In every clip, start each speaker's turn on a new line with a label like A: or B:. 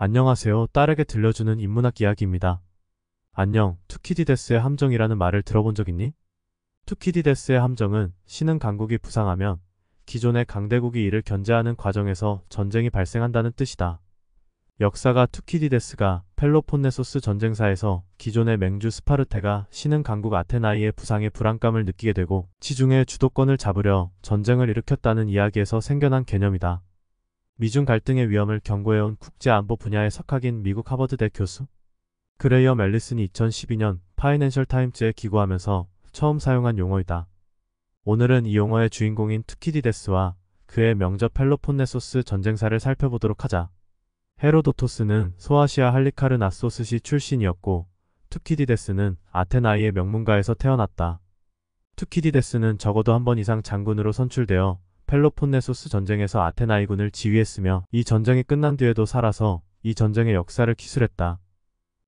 A: 안녕하세요. 딸에게 들려주는 인문학 이야기입니다. 안녕, 투키디데스의 함정이라는 말을 들어본 적 있니? 투키디데스의 함정은 신흥 강국이 부상하면 기존의 강대국이 이를 견제하는 과정에서 전쟁이 발생한다는 뜻이다. 역사가 투키디데스가 펠로폰네소스 전쟁사에서 기존의 맹주 스파르테가 신흥 강국 아테나이의 부상에 불안감을 느끼게 되고 지중해 주도권을 잡으려 전쟁을 일으켰다는 이야기에서 생겨난 개념이다. 미중 갈등의 위험을 경고해온 국제안보 분야의 석학인 미국 하버드대 교수 그레이엄 앨리슨이 2012년 파이낸셜 타임즈에 기고하면서 처음 사용한 용어이다. 오늘은 이 용어의 주인공인 투키디데스와 그의 명저 펠로폰네소스 전쟁사를 살펴보도록 하자. 헤로도토스는 소아시아 할리카르나소스시 출신이었고 투키디데스는 아테나이의 명문가에서 태어났다. 투키디데스는 적어도 한 번 이상 장군으로 선출되어 펠로폰네소스 전쟁에서 아테나이군을 지휘했으며 이 전쟁이 끝난 뒤에도 살아서 이 전쟁의 역사를 기술했다.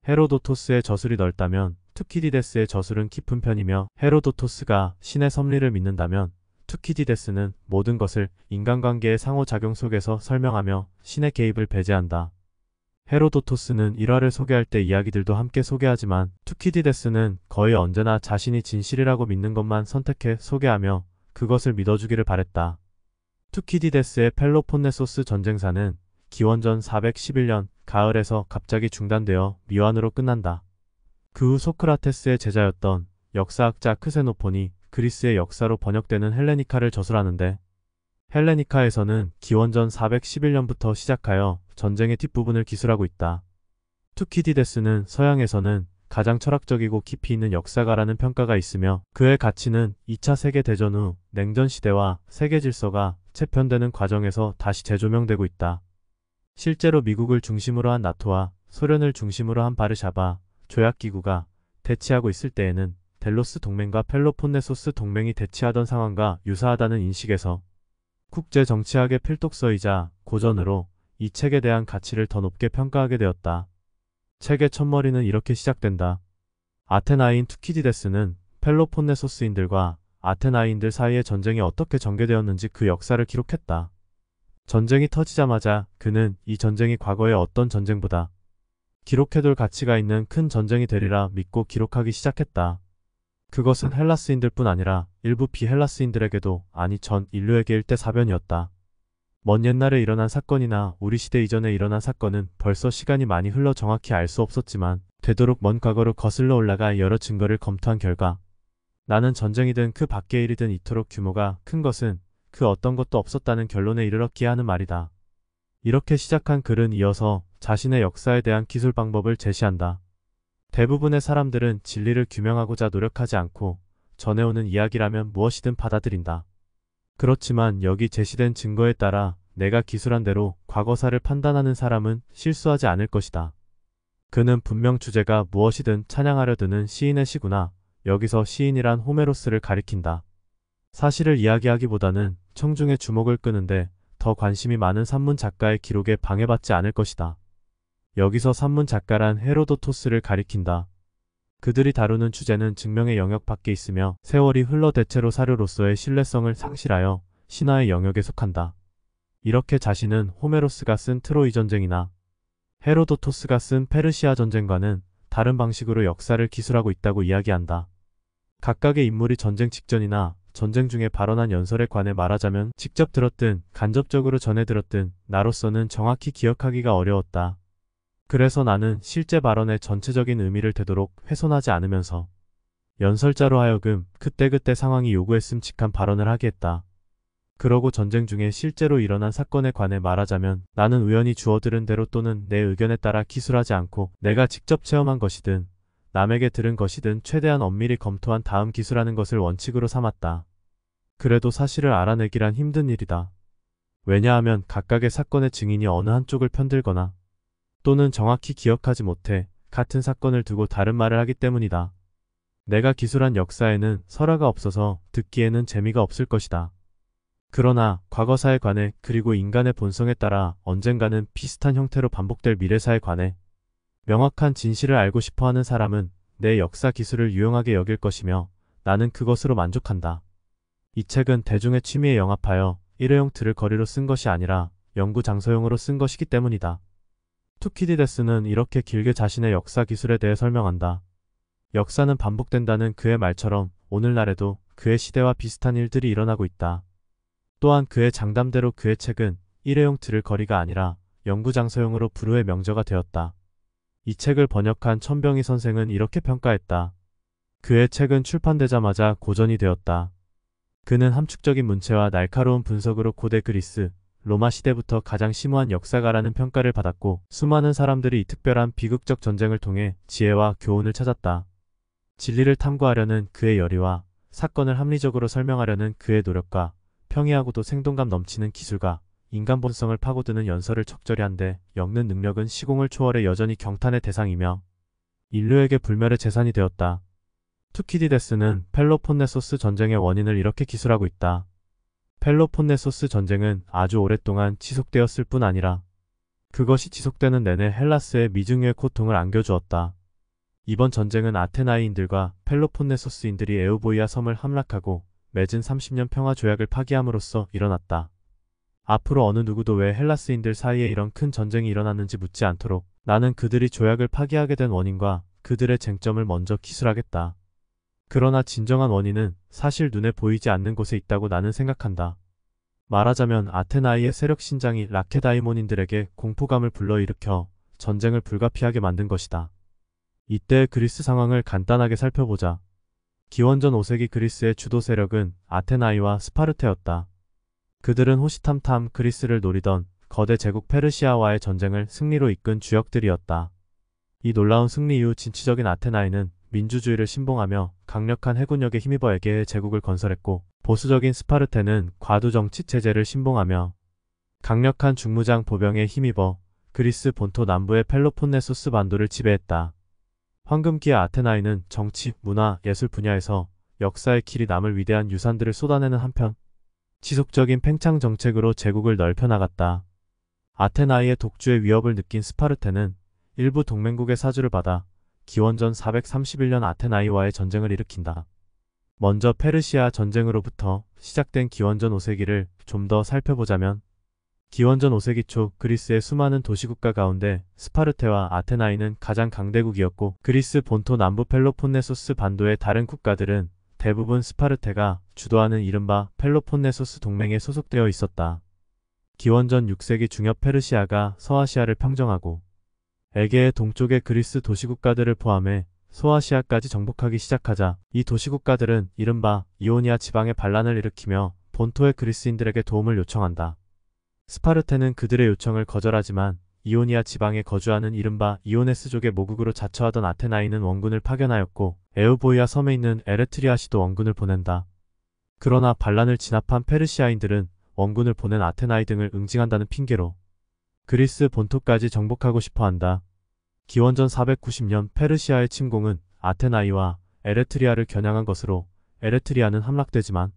A: 헤로도토스의 저술이 넓다면 투키디데스의 저술은 깊은 편이며 헤로도토스가 신의 섭리를 믿는다면 투키디데스는 모든 것을 인간관계의 상호작용 속에서 설명하며 신의 개입을 배제한다. 헤로도토스는 일화를 소개할 때 이야기들도 함께 소개하지만 투키디데스는 거의 언제나 자신이 진실이라고 믿는 것만 선택해 소개하며 그것을 믿어주기를 바랬다. 투키디데스의 펠로폰네소스 전쟁사는 기원전 411년 가을에서 갑자기 중단되어 미완으로 끝난다. 그 후 소크라테스의 제자였던 역사학자 크세노폰이 그리스의 역사로 번역되는 헬레니카를 저술하는데 헬레니카에서는 기원전 411년부터 시작하여 전쟁의 뒷부분을 기술하고 있다. 투키디데스는 서양에서는 가장 철학적이고 깊이 있는 역사가라는 평가가 있으며 그의 가치는 2차 세계대전 후 냉전 시대와 세계 질서가 재편되는 과정에서 다시 재조명되고 있다. 실제로 미국을 중심으로 한 나토와 소련을 중심으로 한 바르샤바 조약기구가 대치하고 있을 때에는 델로스 동맹과 펠로폰네소스 동맹이 대치하던 상황과 유사하다는 인식에서 국제정치학의 필독서이자 고전으로 이 책에 대한 가치를 더 높게 평가하게 되었다. 책의 첫머리는 이렇게 시작된다. 아테나인 투키디데스는 펠로폰네소스인들과 아테나인들 사이의 전쟁이 어떻게 전개되었는지 그 역사를 기록했다. 전쟁이 터지자마자 그는 이 전쟁이 과거의 어떤 전쟁보다 기록해둘 가치가 있는 큰 전쟁이 되리라 믿고 기록하기 시작했다. 그것은 헬라스인들 뿐 아니라 일부 비헬라스인들에게도 아니 전 인류에게 일대사변이었다. 먼 옛날에 일어난 사건이나 우리 시대 이전에 일어난 사건은 벌써 시간이 많이 흘러 정확히 알 수 없었지만 되도록 먼 과거로 거슬러 올라가 여러 증거를 검토한 결과 나는 전쟁이든 그 밖의 일이든 이토록 규모가 큰 것은 그 어떤 것도 없었다는 결론에 이르렀기에 하는 말이다. 이렇게 시작한 글은 이어서 자신의 역사에 대한 기술 방법을 제시한다. 대부분의 사람들은 진리를 규명하고자 노력하지 않고 전해오는 이야기라면 무엇이든 받아들인다. 그렇지만 여기 제시된 증거에 따라 내가 기술한 대로 과거사를 판단하는 사람은 실수하지 않을 것이다. 그는 분명 주제가 무엇이든 찬양하려 드는 시인의 시구나 여기서 시인이란 호메로스를 가리킨다. 사실을 이야기하기보다는 청중의 주목을 끄는데 더 관심이 많은 산문 작가의 기록에 방해받지 않을 것이다. 여기서 산문 작가란 헤로도토스를 가리킨다. 그들이 다루는 주제는 증명의 영역 밖에 있으며 세월이 흘러 대체로 사료로서의 신뢰성을 상실하여 신화의 영역에 속한다. 이렇게 자신은 호메로스가 쓴 트로이 전쟁이나 헤로도토스가 쓴 페르시아 전쟁과는 다른 방식으로 역사를 기술하고 있다고 이야기한다. 각각의 인물이 전쟁 직전이나 전쟁 중에 발언한 연설에 관해 말하자면 직접 들었든 간접적으로 전해 들었든 나로서는 정확히 기억하기가 어려웠다. 그래서 나는 실제 발언의 전체적인 의미를 되도록 훼손하지 않으면서 연설자로 하여금 그때그때 상황이 요구했음직한 발언을 하게 했다. 그러고 전쟁 중에 실제로 일어난 사건에 관해 말하자면 나는 우연히 주워들은 대로 또는 내 의견에 따라 기술하지 않고 내가 직접 체험한 것이든 남에게 들은 것이든 최대한 엄밀히 검토한 다음 기술하는 것을 원칙으로 삼았다. 그래도 사실을 알아내기란 힘든 일이다. 왜냐하면 각각의 사건의 증인이 어느 한쪽을 편들거나 또는 정확히 기억하지 못해 같은 사건을 두고 다른 말을 하기 때문이다. 내가 기술한 역사에는 설화가 없어서 듣기에는 재미가 없을 것이다. 그러나 과거사에 관해 그리고 인간의 본성에 따라 언젠가는 비슷한 형태로 반복될 미래사에 관해 명확한 진실을 알고 싶어하는 사람은 내 역사 기술을 유용하게 여길 것이며 나는 그것으로 만족한다. 이 책은 대중의 취미에 영합하여 일회용 들을 거리로 쓴 것이 아니라 연구 장소용으로 쓴 것이기 때문이다. 투키디데스는 이렇게 길게 자신의 역사 기술에 대해 설명한다. 역사는 반복된다는 그의 말처럼 오늘날에도 그의 시대와 비슷한 일들이 일어나고 있다. 또한 그의 장담대로 그의 책은 일회용 들을 거리가 아니라 연구장소용으로 불후의 명저가 되었다. 이 책을 번역한 천병희 선생은 이렇게 평가했다. 그의 책은 출판되자마자 고전이 되었다. 그는 함축적인 문체와 날카로운 분석으로 고대 그리스, 로마 시대부터 가장 심오한 역사가라는 평가를 받았고 수많은 사람들이 이 특별한 비극적 전쟁을 통해 지혜와 교훈을 찾았다. 진리를 탐구하려는 그의 열의와 사건을 합리적으로 설명하려는 그의 노력과 평이하고도 생동감 넘치는 기술과 인간 본성을 파고드는 연설을 적절히 한데 엮는 능력은 시공을 초월해 여전히 경탄의 대상이며 인류에게 불멸의 재산이 되었다. 투키디데스는 펠로폰네소스 전쟁의 원인을 이렇게 기술하고 있다. 펠로폰네소스 전쟁은 아주 오랫동안 지속되었을 뿐 아니라 그것이 지속되는 내내 헬라스의 미중유의 고통을 안겨주었다. 이번 전쟁은 아테나이인들과 펠로폰네소스인들이 에우보이아 섬을 함락하고 맺은 30년 평화 조약을 파기함으로써 일어났다. 앞으로 어느 누구도 왜 헬라스인들 사이에 이런 큰 전쟁이 일어났는지 묻지 않도록 나는 그들이 조약을 파기하게 된 원인과 그들의 쟁점을 먼저 기술하겠다. 그러나 진정한 원인은 사실 눈에 보이지 않는 곳에 있다고 나는 생각한다. 말하자면 아테나이의 세력 신장이 라케다이몬인들에게 공포감을 불러일으켜 전쟁을 불가피하게 만든 것이다. 이때의 그리스 상황을 간단하게 살펴보자. 기원전 5세기 그리스의 주도 세력은 아테나이와 스파르테였다. 그들은 호시탐탐 그리스를 노리던 거대 제국 페르시아와의 전쟁을 승리로 이끈 주역들이었다. 이 놀라운 승리 이후 진취적인 아테나이는 민주주의를 신봉하며 강력한 해군력에 힘입어 에게의 제국을 건설했고 보수적인 스파르테는 과도정치 체제를 신봉하며 강력한 중무장 보병에 힘입어 그리스 본토 남부의 펠로폰네소스 반도를 지배했다. 황금기의 아테나이는 정치, 문화, 예술 분야에서 역사의 길이 남을 위대한 유산들을 쏟아내는 한편 지속적인 팽창 정책으로 제국을 넓혀나갔다. 아테나이의 독주의 위협을 느낀 스파르테는 일부 동맹국의 사주를 받아 기원전 431년 아테나이와의 전쟁을 일으킨다. 먼저 페르시아 전쟁으로부터 시작된 기원전 5세기를 좀 더 살펴보자면 기원전 5세기 초 그리스의 수많은 도시국가 가운데 스파르테와 아테나이는 가장 강대국이었고 그리스 본토 남부 펠로폰네소스 반도의 다른 국가들은 대부분 스파르테가 주도하는 이른바 펠로폰네소스 동맹에 소속되어 있었다. 기원전 6세기 중엽 페르시아가 서아시아를 평정하고 에게의 동쪽의 그리스 도시국가들을 포함해 소아시아까지 정복하기 시작하자 이 도시국가들은 이른바 이오니아 지방의 반란을 일으키며 본토의 그리스인들에게 도움을 요청한다. 스파르테는 그들의 요청을 거절하지만 이오니아 지방에 거주하는 이른바 이오네스족의 모국으로 자처하던 아테나이는 원군을 파견하였고 에우보이아 섬에 있는 에레트리아시도 원군을 보낸다. 그러나 반란을 진압한 페르시아인들은 원군을 보낸 아테나이 등을 응징한다는 핑계로 그리스 본토까지 정복하고 싶어한다. 기원전 490년 페르시아의 침공은 아테나이와 에레트리아를 겨냥한 것으로 에레트리아는 함락되지만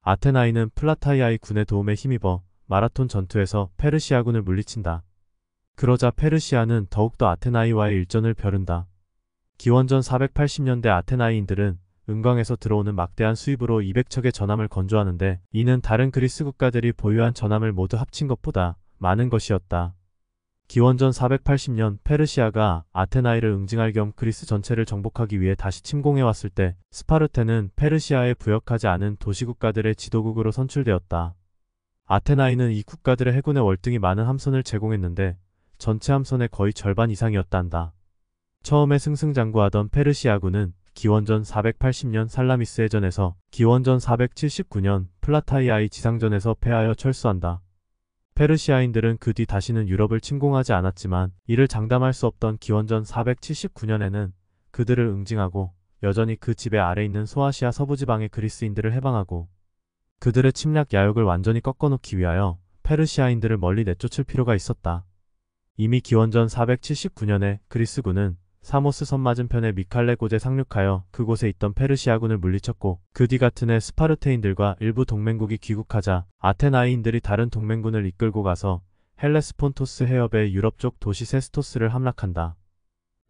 A: 아테나이는 플라타이아의 군의 도움에 힘입어 마라톤 전투에서 페르시아군을 물리친다. 그러자 페르시아는 더욱더 아테나이와의 일전을 벼른다. 기원전 480년대 아테나이인들은 은광에서 들어오는 막대한 수입으로 200척의 전함을 건조하는데 이는 다른 그리스 국가들이 보유한 전함을 모두 합친 것보다 많은 것이었다. 기원전 480년 페르시아가 아테나이를 응징할 겸 그리스 전체를 정복하기 위해 다시 침공해왔을 때 스파르테는 페르시아에 부역하지 않은 도시국가들의 지도국으로 선출되었다. 아테나이는 이 국가들의 해군에 월등히 많은 함선을 제공했는데 전체 함선의 거의 절반 이상이었단다. 처음에 승승장구하던 페르시아군은 기원전 480년 살라미스 해전에서 기원전 479년 플라타이아의 지상전에서 패하여 철수한다. 페르시아인들은 그 뒤 다시는 유럽을 침공하지 않았지만 이를 장담할 수 없던 기원전 479년에는 그들을 응징하고 여전히 그 지배 아래 있는 소아시아 서부지방의 그리스인들을 해방하고 그들의 침략 야욕을 완전히 꺾어놓기 위하여 페르시아인들을 멀리 내쫓을 필요가 있었다. 이미 기원전 479년에 그리스군은 사모스 섬 맞은편의 미칼레 고제 상륙하여 그곳에 있던 페르시아군을 물리쳤고 그 뒤 같은 해 스파르테인들과 일부 동맹국이 귀국하자 아테나이인들이 다른 동맹군을 이끌고 가서 헬레스폰토스 해협의 유럽 쪽 도시 세스토스를 함락한다.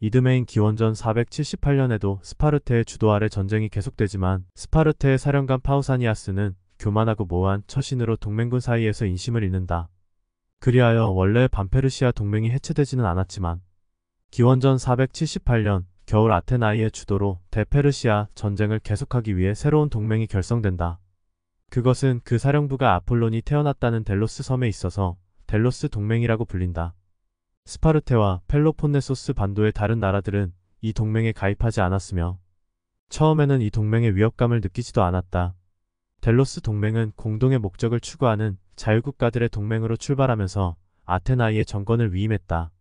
A: 이듬해인 기원전 478년에도 스파르테의 주도 아래 전쟁이 계속되지만 스파르테의 사령관 파우사니아스는 교만하고 모호한 처신으로 동맹군 사이에서 인심을 잃는다. 그리하여 원래 반페르시아 동맹이 해체되지는 않았지만 기원전 478년 겨울 아테나이의 주도로 대페르시아 전쟁을 계속하기 위해 새로운 동맹이 결성된다. 그것은 그 사령부가 아폴론이 태어났다는 델로스 섬에 있어서 델로스 동맹이라고 불린다. 스파르테와 펠로폰네소스 반도의 다른 나라들은 이 동맹에 가입하지 않았으며 처음에는 이 동맹의 위협감을 느끼지도 않았다. 델로스 동맹은 공동의 목적을 추구하는 자유국가들의 동맹으로 출발하면서 아테나이의 정권을 위임했다.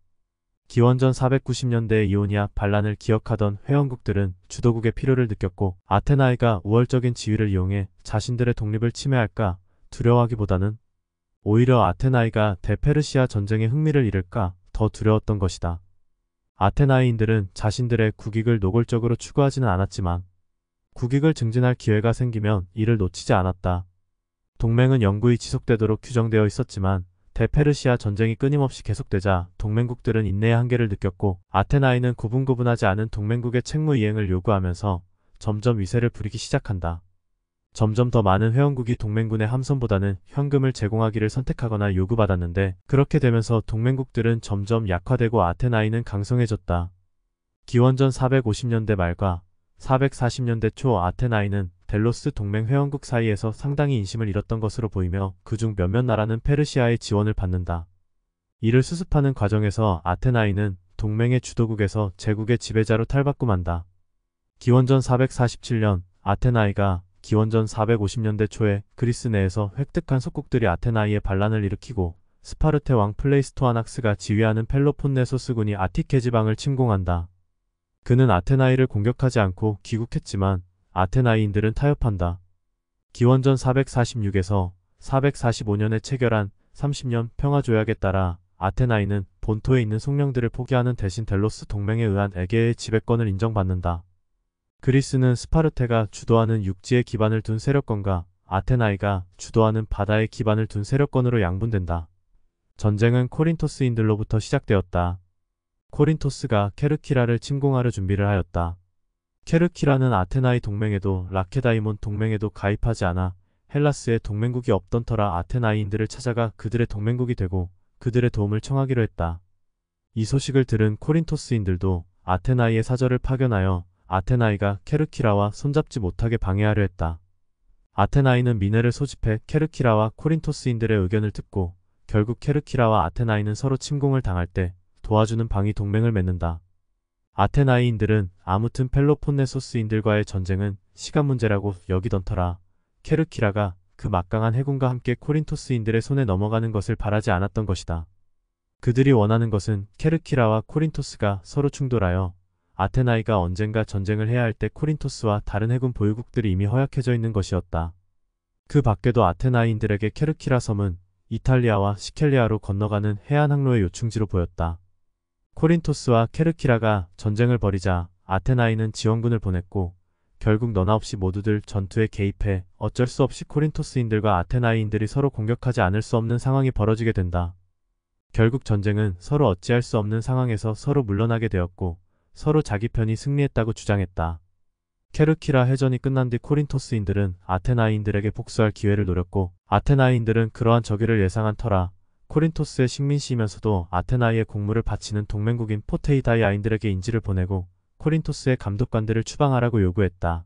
A: 기원전 490년대의 이오니아 반란을 기억하던 회원국들은 주도국의 필요를 느꼈고 아테나이가 우월적인 지위를 이용해 자신들의 독립을 침해할까 두려워하기보다는 오히려 아테나이가 대페르시아 전쟁에 흥미를 잃을까 더 두려웠던 것이다. 아테나이인들은 자신들의 국익을 노골적으로 추구하지는 않았지만 국익을 증진할 기회가 생기면 이를 놓치지 않았다. 동맹은 영구히 지속되도록 규정되어 있었지만 대페르시아 전쟁이 끊임없이 계속되자 동맹국들은 인내의 한계를 느꼈고 아테나이는 고분고분하지 않은 동맹국의 책무 이행을 요구하면서 점점 위세를 부리기 시작한다. 점점 더 많은 회원국이 동맹군의 함선보다는 현금을 제공하기를 선택하거나 요구받았는데 그렇게 되면서 동맹국들은 점점 약화되고 아테나이는 강성해졌다. 기원전 450년대 말과 440년대 초 아테나이는 델로스 동맹 회원국 사이에서 상당히 인심을 잃었던 것으로 보이며 그중 몇몇 나라는 페르시아의 지원을 받는다. 이를 수습하는 과정에서 아테나이는 동맹의 주도국에서 제국의 지배자로 탈바꿈한다. 기원전 447년 아테나이가 기원전 450년대 초에 그리스 내에서 획득한 속국들이 아테나이의 반란을 일으키고 스파르테 왕 플레이스토아낙스가 지휘하는 펠로폰네소스군이 아티케 지방을 침공한다. 그는 아테나이를 공격하지 않고 귀국했지만 아테나이인들은 타협한다. 기원전 446에서 445년에 체결한 30년 평화조약에 따라 아테나이는 본토에 있는 속령들을 포기하는 대신 델로스 동맹에 의한 에게의 지배권을 인정받는다. 그리스는 스파르테가 주도하는 육지에 기반을 둔 세력권과 아테나이가 주도하는 바다에 기반을 둔 세력권으로 양분된다. 전쟁은 코린토스인들로부터 시작되었다. 코린토스가 케르키라를 침공하려 준비를 하였다. 케르키라는 아테나이 동맹에도 라케다이몬 동맹에도 가입하지 않아 헬라스에 동맹국이 없던 터라 아테나이인들을 찾아가 그들의 동맹국이 되고 그들의 도움을 청하기로 했다. 이 소식을 들은 코린토스인들도 아테나이의 사절을 파견하여 아테나이가 케르키라와 손잡지 못하게 방해하려 했다. 아테나이는 미네를 소집해 케르키라와 코린토스인들의 의견을 듣고 결국 케르키라와 아테나이는 서로 침공을 당할 때 도와주는 방위 동맹을 맺는다. 아테나이인들은 아무튼 펠로폰네소스인들과의 전쟁은 시간 문제라고 여기던 터라 케르키라가 그 막강한 해군과 함께 코린토스인들의 손에 넘어가는 것을 바라지 않았던 것이다. 그들이 원하는 것은 케르키라와 코린토스가 서로 충돌하여 아테나이가 언젠가 전쟁을 해야 할 때 코린토스와 다른 해군 보유국들이 이미 허약해져 있는 것이었다. 그 밖에도 아테나이인들에게 케르키라 섬은 이탈리아와 시켈리아로 건너가는 해안 항로의 요충지로 보였다. 코린토스와 케르키라가 전쟁을 벌이자 아테나이는 지원군을 보냈고 결국 너나 없이 모두들 전투에 개입해 어쩔 수 없이 코린토스인들과 아테나이인들이 서로 공격하지 않을 수 없는 상황이 벌어지게 된다. 결국 전쟁은 서로 어찌할 수 없는 상황에서 서로 물러나게 되었고 서로 자기 편이 승리했다고 주장했다. 케르키라 해전이 끝난 뒤 코린토스인들은 아테나이인들에게 복수할 기회를 노렸고 아테나이인들은 그러한 저기를 예상한 터라 코린토스의 식민시이면서도 아테나이의 공물을 바치는 동맹국인 포테이다이아인들에게 인지를 보내고 코린토스의 감독관들을 추방하라고 요구했다.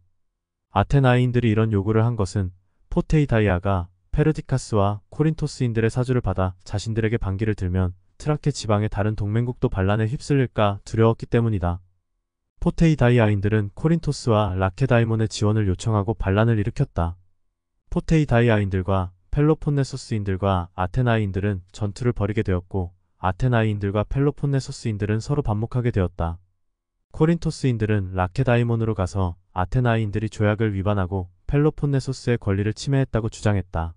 A: 아테나이인들이 이런 요구를 한 것은 포테이다이아가 페르디카스와 코린토스인들의 사주를 받아 자신들에게 반기를 들면 트라케 지방의 다른 동맹국도 반란에 휩쓸릴까 두려웠기 때문이다. 포테이다이아인들은 코린토스와 라케다이몬의 지원을 요청하고 반란을 일으켰다. 포테이다이아인들과 펠로폰네소스인들과 아테나이인들은 전투를 벌이게 되었고 아테나이인들과 펠로폰네소스인들은 서로 반목하게 되었다. 코린토스인들은 라케다이몬으로 가서 아테나이인들이 조약을 위반하고 펠로폰네소스의 권리를 침해했다고 주장했다.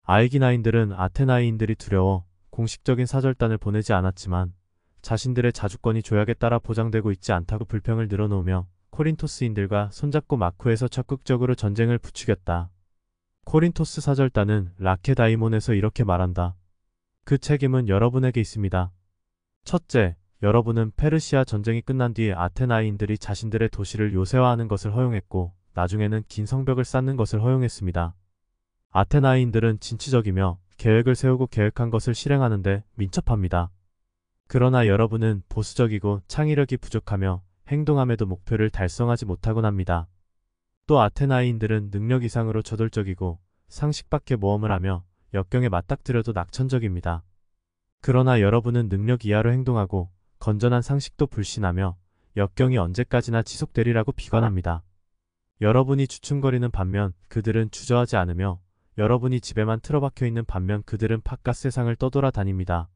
A: 아에기나인들은 아테나이인들이 두려워 공식적인 사절단을 보내지 않았지만 자신들의 자주권이 조약에 따라 보장되고 있지 않다고 불평을 늘어놓으며 코린토스인들과 손잡고 마쿠에서 적극적으로 전쟁을 부추겼다. 코린토스 사절단은 라케다이몬에서 이렇게 말한다. 그 책임은 여러분에게 있습니다. 첫째, 여러분은 페르시아 전쟁이 끝난 뒤 아테나이인들이 자신들의 도시를 요새화하는 것을 허용했고 나중에는 긴 성벽을 쌓는 것을 허용했습니다. 아테나이인들은 진취적이며 계획을 세우고 계획한 것을 실행하는데 민첩합니다. 그러나 여러분은 보수적이고 창의력이 부족하며 행동함에도 목표를 달성하지 못하곤 합니다. 또 아테나이인들은 능력 이상으로 저돌적이고 상식 밖의 모험을 하며 역경에 맞닥뜨려도 낙천적입니다. 그러나 여러분은 능력 이하로 행동하고 건전한 상식도 불신하며 역경이 언제까지나 지속되리라고 비관합니다. 여러분이 주춤거리는 반면 그들은 주저하지 않으며 여러분이 집에만 틀어박혀 있는 반면 그들은 바깥 세상을 떠돌아다닙니다.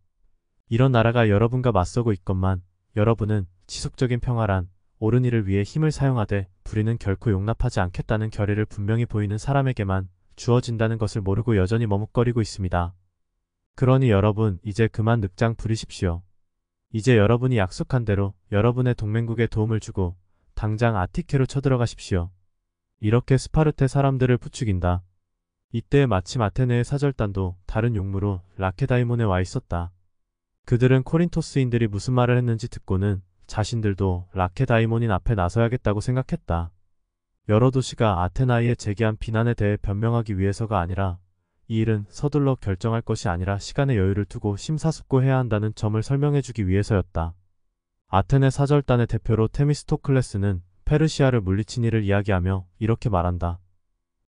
A: 이런 나라가 여러분과 맞서고 있건만 여러분은 지속적인 평화란 옳은 일을 위해 힘을 사용하되 불의는 결코 용납하지 않겠다는 결의를 분명히 보이는 사람에게만 주어진다는 것을 모르고 여전히 머뭇거리고 있습니다. 그러니 여러분 이제 그만 늑장 부리십시오. 이제 여러분이 약속한 대로 여러분의 동맹국에 도움을 주고 당장 아티케로 쳐들어가십시오. 이렇게 스파르테 사람들을 부추긴다. 이때 마침 아테네의 사절단도 다른 용무로 라케다이몬에 와 있었다. 그들은 코린토스인들이 무슨 말을 했는지 듣고는 자신들도 라케다이몬인 앞에 나서야겠다고 생각했다. 여러 도시가 아테나이에 제기한 비난에 대해 변명하기 위해서가 아니라 이 일은 서둘러 결정할 것이 아니라 시간의 여유를 두고 심사숙고해야 한다는 점을 설명해주기 위해서였다. 아테네 사절단의 대표로 테미스토클레스는 페르시아를 물리친 일을 이야기하며 이렇게 말한다.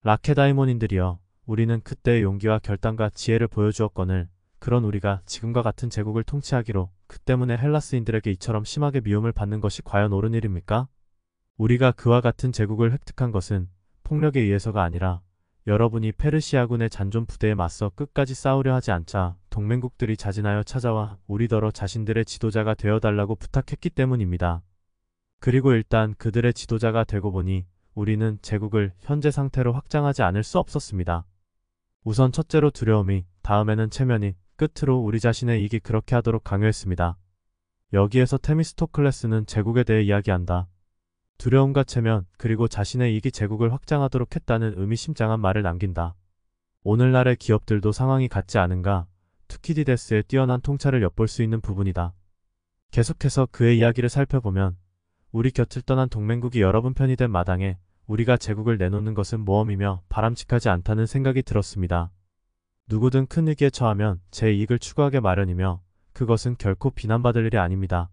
A: 라케다이몬인들이여, 우리는 그때의 용기와 결단과 지혜를 보여주었거늘 그런 우리가 지금과 같은 제국을 통치하기로 그 때문에 헬라스인들에게 이처럼 심하게 미움을 받는 것이 과연 옳은 일입니까? 우리가 그와 같은 제국을 획득한 것은 폭력에 의해서가 아니라 여러분이 페르시아군의 잔존 부대에 맞서 끝까지 싸우려 하지 않자 동맹국들이 자진하여 찾아와 우리더러 자신들의 지도자가 되어달라고 부탁했기 때문입니다. 그리고 일단 그들의 지도자가 되고 보니 우리는 제국을 현재 상태로 확장하지 않을 수 없었습니다. 우선 첫째로 두려움이, 다음에는 체면이, 끝으로 우리 자신의 이익이 그렇게 하도록 강요했습니다. 여기에서 테미스토클레스는 제국에 대해 이야기한다. 두려움과 체면, 그리고 자신의 이익이 제국을 확장하도록 했다는 의미심장한 말을 남긴다. 오늘날의 기업들도 상황이 같지 않은가? 투키디데스의 뛰어난 통찰을 엿볼 수 있는 부분이다. 계속해서 그의 이야기를 살펴보면 우리 곁을 떠난 동맹국이 여러분 편이 된 마당에 우리가 제국을 내놓는 것은 모험이며 바람직하지 않다는 생각이 들었습니다. 누구든 큰 위기에 처하면 제 이익을 추구하게 마련이며 그것은 결코 비난받을 일이 아닙니다.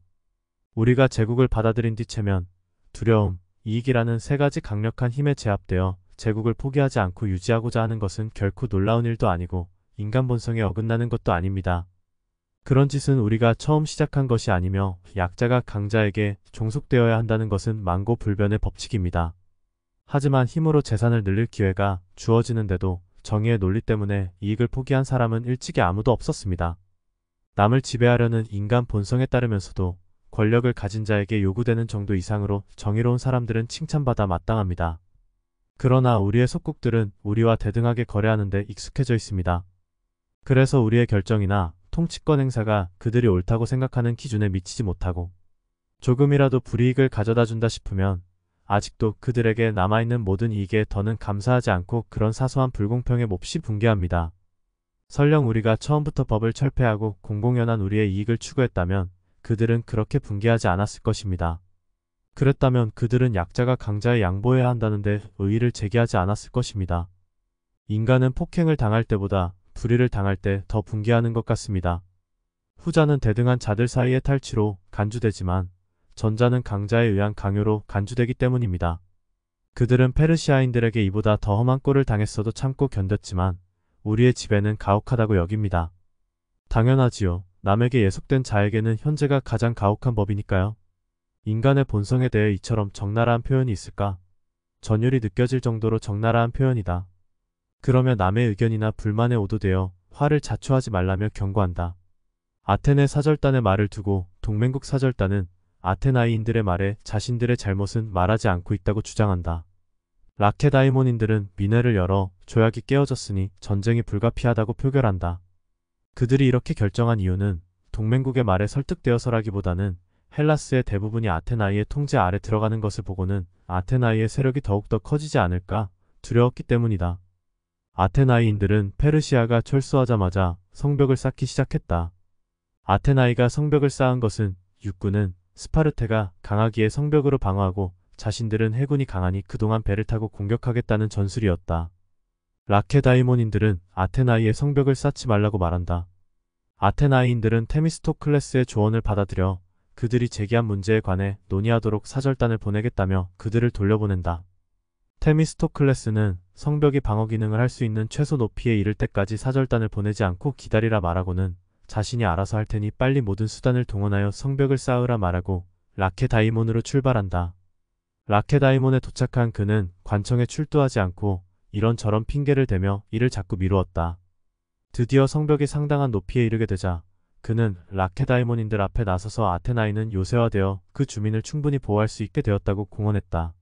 A: 우리가 제국을 받아들인 뒤 체면, 두려움, 이익이라는 세 가지 강력한 힘에 제압되어 제국을 포기하지 않고 유지하고자 하는 것은 결코 놀라운 일도 아니고 인간 본성에 어긋나는 것도 아닙니다. 그런 짓은 우리가 처음 시작한 것이 아니며 약자가 강자에게 종속되어야 한다는 것은 만고불변의 법칙입니다. 하지만 힘으로 재산을 늘릴 기회가 주어지는데도 정의의 논리 때문에 이익을 포기한 사람은 일찍이 아무도 없었습니다. 남을 지배하려는 인간 본성에 따르면서도 권력을 가진 자에게 요구되는 정도 이상으로 정의로운 사람들은 칭찬받아 마땅합니다. 그러나 우리의 속국들은 우리와 대등하게 거래하는 데 익숙해져 있습니다. 그래서 우리의 결정이나 통치권 행사가 그들이 옳다고 생각하는 기준에 미치지 못하고 조금이라도 불이익을 가져다 준다 싶으면 아직도 그들에게 남아있는 모든 이익에 더는 감사하지 않고 그런 사소한 불공평에 몹시 분개합니다. 설령 우리가 처음부터 법을 철폐하고 공공연한 우리의 이익을 추구했다면 그들은 그렇게 분개하지 않았을 것입니다. 그랬다면 그들은 약자가 강자에 양보해야 한다는데 의의를 제기하지 않았을 것입니다. 인간은 폭행을 당할 때보다 불의를 당할 때 더 분개하는 것 같습니다. 후자는 대등한 자들 사이의 탈취로 간주되지만 전자는 강자에 의한 강요로 간주되기 때문입니다. 그들은 페르시아인들에게 이보다 더 험한 꼴을 당했어도 참고 견뎠지만 우리의 지배는 가혹하다고 여깁니다. 당연하지요. 남에게 예속된 자에게는 현재가 가장 가혹한 법이니까요. 인간의 본성에 대해 이처럼 적나라한 표현이 있을까? 전율이 느껴질 정도로 적나라한 표현이다. 그러며 남의 의견이나 불만에 오도되어 화를 자초하지 말라며 경고한다. 아테네 사절단의 말을 두고 동맹국 사절단은 아테나이인들의 말에 자신들의 잘못은 말하지 않고 있다고 주장한다. 라케다이몬인들은 민회를 열어 조약이 깨어졌으니 전쟁이 불가피하다고 표결한다. 그들이 이렇게 결정한 이유는 동맹국의 말에 설득되어서라기보다는 헬라스의 대부분이 아테나이의 통제 아래 들어가는 것을 보고는 아테나이의 세력이 더욱더 커지지 않을까 두려웠기 때문이다. 아테나이인들은 페르시아가 철수하자마자 성벽을 쌓기 시작했다. 아테나이가 성벽을 쌓은 것은 육군은 스파르테가 강하기에 성벽으로 방어하고 자신들은 해군이 강하니 그동안 배를 타고 공격하겠다는 전술이었다. 라케다이몬인들은 아테나이의 성벽을 쌓지 말라고 말한다. 아테나이인들은 테미스토클레스의 조언을 받아들여 그들이 제기한 문제에 관해 논의하도록 사절단을 보내겠다며 그들을 돌려보낸다. 테미스토클레스는 성벽이 방어 기능을 할 수 있는 최소 높이에 이를 때까지 사절단을 보내지 않고 기다리라 말하고는 자신이 알아서 할 테니 빨리 모든 수단을 동원하여 성벽을 쌓으라 말하고 라케다이몬으로 출발한다. 라케다이몬에 도착한 그는 관청에 출두하지 않고 이런저런 핑계를 대며 이를 자꾸 미루었다. 드디어 성벽이 상당한 높이에 이르게 되자 그는 라케다이몬인들 앞에 나서서 아테나이는 요새화되어 그 주민을 충분히 보호할 수 있게 되었다고 공언했다.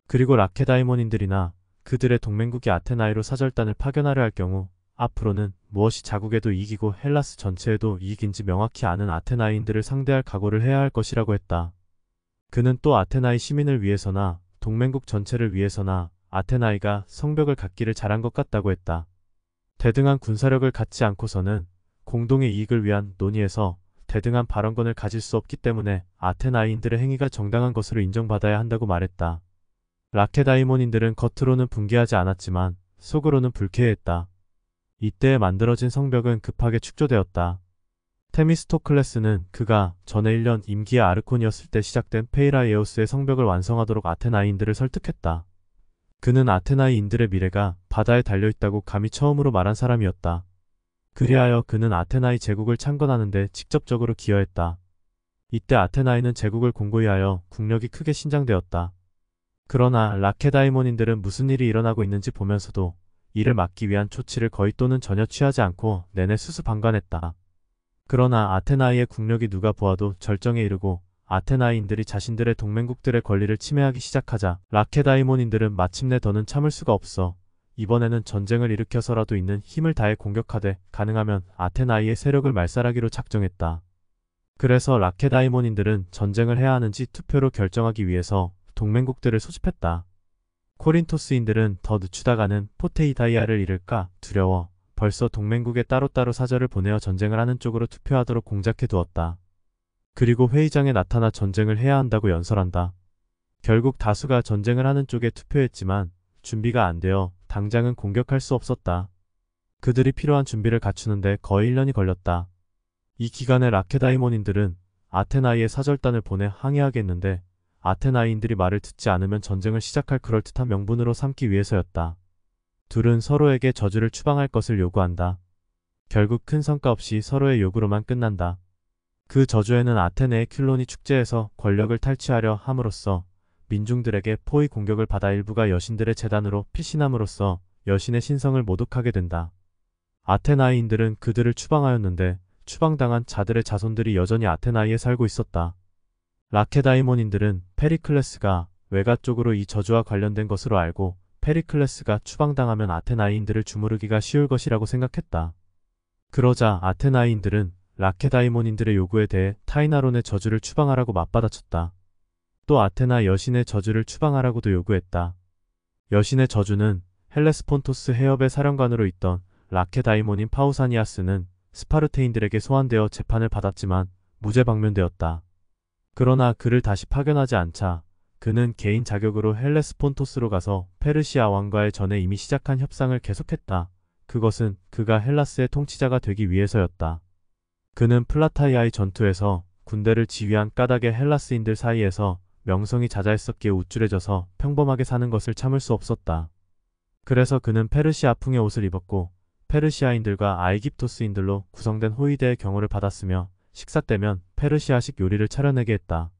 A: 그리고 라케다이몬인들이나 그들의 동맹국이 아테나이로 사절단을 파견하려 할 경우 앞으로는 무엇이 자국에도 이기고 헬라스 전체에도 이익인지 명확히 아는 아테나이인들을 상대할 각오를 해야 할 것이라고 했다. 그는 또 아테나이 시민을 위해서나 동맹국 전체를 위해서나 아테나이가 성벽을 갖기를 잘한 것 같다고 했다. 대등한 군사력을 갖지 않고서는 공동의 이익을 위한 논의에서 대등한 발언권을 가질 수 없기 때문에 아테나이인들의 행위가 정당한 것으로 인정받아야 한다고 말했다. 라케다이몬인들은 겉으로는 분개하지 않았지만 속으로는 불쾌했다. 이때 만들어진 성벽은 급하게 축조되었다. 테미스토클레스는 그가 전에 1년 임기의 아르콘이었을 때 시작된 페이라에오스의 성벽을 완성하도록 아테나이인들을 설득했다. 그는 아테나이인들의 미래가 바다에 달려있다고 감히 처음으로 말한 사람이었다. 그리하여 그는 아테나이 제국을 창건하는 데 직접적으로 기여했다. 이때 아테나이는 제국을 공고히 하여 국력이 크게 신장되었다. 그러나 라케다이몬인들은 무슨 일이 일어나고 있는지 보면서도 이를 막기 위한 조치를 거의 또는 전혀 취하지 않고 내내 수수방관했다. 그러나 아테나이의 국력이 누가 보아도 절정에 이르고 아테나이인들이 자신들의 동맹국들의 권리를 침해하기 시작하자 라케다이몬인들은 마침내 더는 참을 수가 없어 이번에는 전쟁을 일으켜서라도 있는 힘을 다해 공격하되 가능하면 아테나이의 세력을 말살하기로 작정했다. 그래서 라케다이몬인들은 전쟁을 해야 하는지 투표로 결정하기 위해서 동맹국들을 소집했다. 코린토스인들은 더 늦추다가는 포테이다이아를 잃을까 두려워 벌써 동맹국에 따로따로 사절을 보내어 전쟁을 하는 쪽으로 투표하도록 공작해 두었다. 그리고 회의장에 나타나 전쟁을 해야 한다고 연설한다. 결국 다수가 전쟁을 하는 쪽에 투표했지만 준비가 안 되어 당장은 공격할 수 없었다. 그들이 필요한 준비를 갖추는데 거의 1년이 걸렸다. 이 기간에 라케다이몬인들은 아테나이의 사절단을 보내 항의하겠는데 아테나이인들이 말을 듣지 않으면 전쟁을 시작할 그럴듯한 명분으로 삼기 위해서였다. 둘은 서로에게 저주를 추방할 것을 요구한다. 결국 큰 성과 없이 서로의 요구로만 끝난다. 그 저주에는 아테네의 퀼로니 축제에서 권력을 탈취하려 함으로써 민중들에게 포위 공격을 받아 일부가 여신들의 재단으로 피신함으로써 여신의 신성을 모독하게 된다. 아테나이인들은 그들을 추방하였는데 추방당한 자들의 자손들이 여전히 아테나이에 살고 있었다. 라케다이몬인들은 페리클레스가 외가 쪽으로 이 저주와 관련된 것으로 알고 페리클레스가 추방당하면 아테나이인들을 주무르기가 쉬울 것이라고 생각했다. 그러자 아테나이인들은 라케다이몬인들의 요구에 대해 타이나론의 저주를 추방하라고 맞받아쳤다. 또 아테나 여신의 저주를 추방하라고도 요구했다. 여신의 저주는 헬레스폰토스 해협의 사령관으로 있던 라케다이몬인 파우사니아스는 스파르테인들에게 소환되어 재판을 받았지만 무죄 방면되었다. 그러나 그를 다시 파견하지 않자 그는 개인 자격으로 헬레스폰토스로 가서 페르시아 왕과의 전에 이미 시작한 협상을 계속했다. 그것은 그가 헬라스의 통치자가 되기 위해서였다. 그는 플라타이아의 전투에서 군대를 지휘한 까닭의 헬라스인들 사이에서 명성이 자자했었기에 우쭐해져서 평범하게 사는 것을 참을 수 없었다. 그래서 그는 페르시아풍의 옷을 입었고 페르시아인들과 아이깁토스인들로 구성된 호위대의 경호를 받았으며 식사 때면 페르시아식 요리를 차려내게 했다.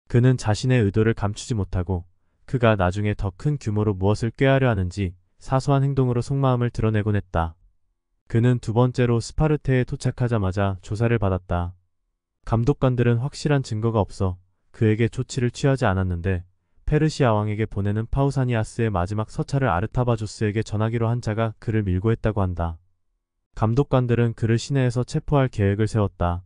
A: 그는 자신의 의도를 감추지 못하고 그가 나중에 더 큰 규모로 무엇을 꾀하려 하는지 사소한 행동으로 속마음을 드러내곤 했다. 그는 두 번째로 스파르테에 도착하자마자 조사를 받았다. 감독관들은 확실한 증거가 없어 그에게 조치를 취하지 않았는데 페르시아 왕에게 보내는 파우사니아스의 마지막 서찰을 아르타바조스에게 전하기로 한 자가 그를 밀고 했다고 한다. 감독관들은 그를 시내에서 체포할 계획을 세웠다.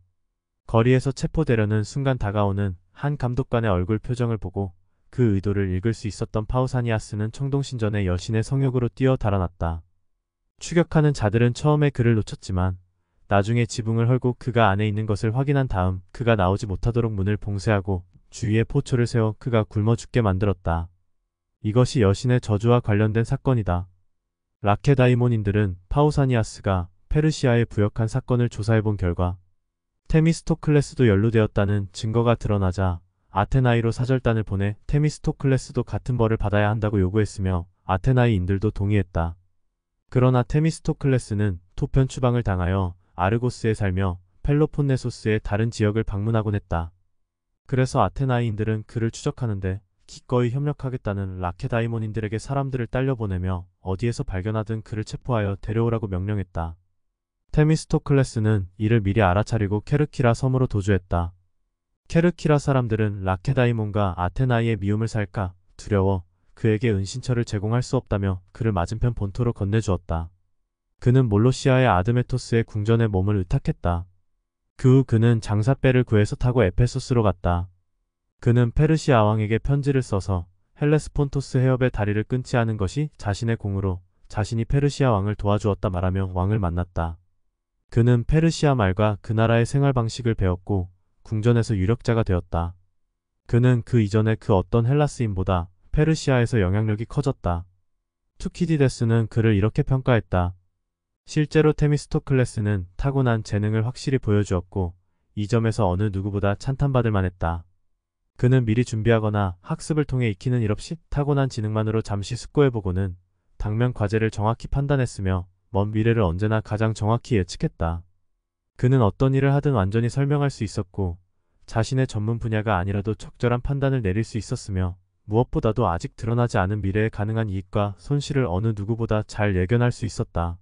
A: 거리에서 체포되려는 순간 다가오는 한 감독관의 얼굴 표정을 보고 그 의도를 읽을 수 있었던 파우사니아스는 청동신전에 여신의 성욕으로 뛰어 달아났다. 추격하는 자들은 처음에 그를 놓쳤지만 나중에 지붕을 헐고 그가 안에 있는 것을 확인한 다음 그가 나오지 못하도록 문을 봉쇄하고 주위에 포초를 세워 그가 굶어 죽게 만들었다. 이것이 여신의 저주와 관련된 사건이다. 라케다이몬인들은 파우사니아스가 페르시아에 부역한 사건을 조사해본 결과 테미스토클레스도 연루되었다는 증거가 드러나자 아테나이로 사절단을 보내 테미스토클레스도 같은 벌을 받아야 한다고 요구했으며 아테나이인들도 동의했다. 그러나 테미스토클레스는 토편 추방을 당하여 아르고스에 살며 펠로폰네소스의 다른 지역을 방문하곤 했다. 그래서 아테나이인들은 그를 추적하는데 기꺼이 협력하겠다는 라케다이몬인들에게 사람들을 딸려보내며 어디에서 발견하든 그를 체포하여 데려오라고 명령했다. 테미스토클레스는 이를 미리 알아차리고 케르키라 섬으로 도주했다. 케르키라 사람들은 라케다이몬과 아테나이의 미움을 살까 두려워 그에게 은신처를 제공할 수 없다며 그를 맞은편 본토로 건네주었다. 그는 몰로시아의 아드메토스의 궁전에 몸을 의탁했다. 그 후 그는 장사배를 구해서 타고 에페소스로 갔다. 그는 페르시아 왕에게 편지를 써서 헬레스폰토스 해협의 다리를 끊지 않은 것이 자신의 공으로 자신이 페르시아 왕을 도와주었다 말하며 왕을 만났다. 그는 페르시아 말과 그 나라의 생활 방식을 배웠고 궁전에서 유력자가 되었다. 그는 그 이전에 그 어떤 헬라스인보다 페르시아에서 영향력이 커졌다. 투키디데스는 그를 이렇게 평가했다. 실제로 테미스토클레스는 타고난 재능을 확실히 보여주었고 이 점에서 어느 누구보다 찬탄받을 만했다. 그는 미리 준비하거나 학습을 통해 익히는 일 없이 타고난 지능만으로 잠시 숙고해보고는 당면 과제를 정확히 판단했으며 먼 미래를 언제나 가장 정확히 예측했다. 그는 어떤 일을 하든 완전히 설명할 수 있었고 자신의 전문 분야가 아니라도 적절한 판단을 내릴 수 있었으며 무엇보다도 아직 드러나지 않은 미래에 가능한 이익과 손실을 어느 누구보다 잘 예견할 수 있었다.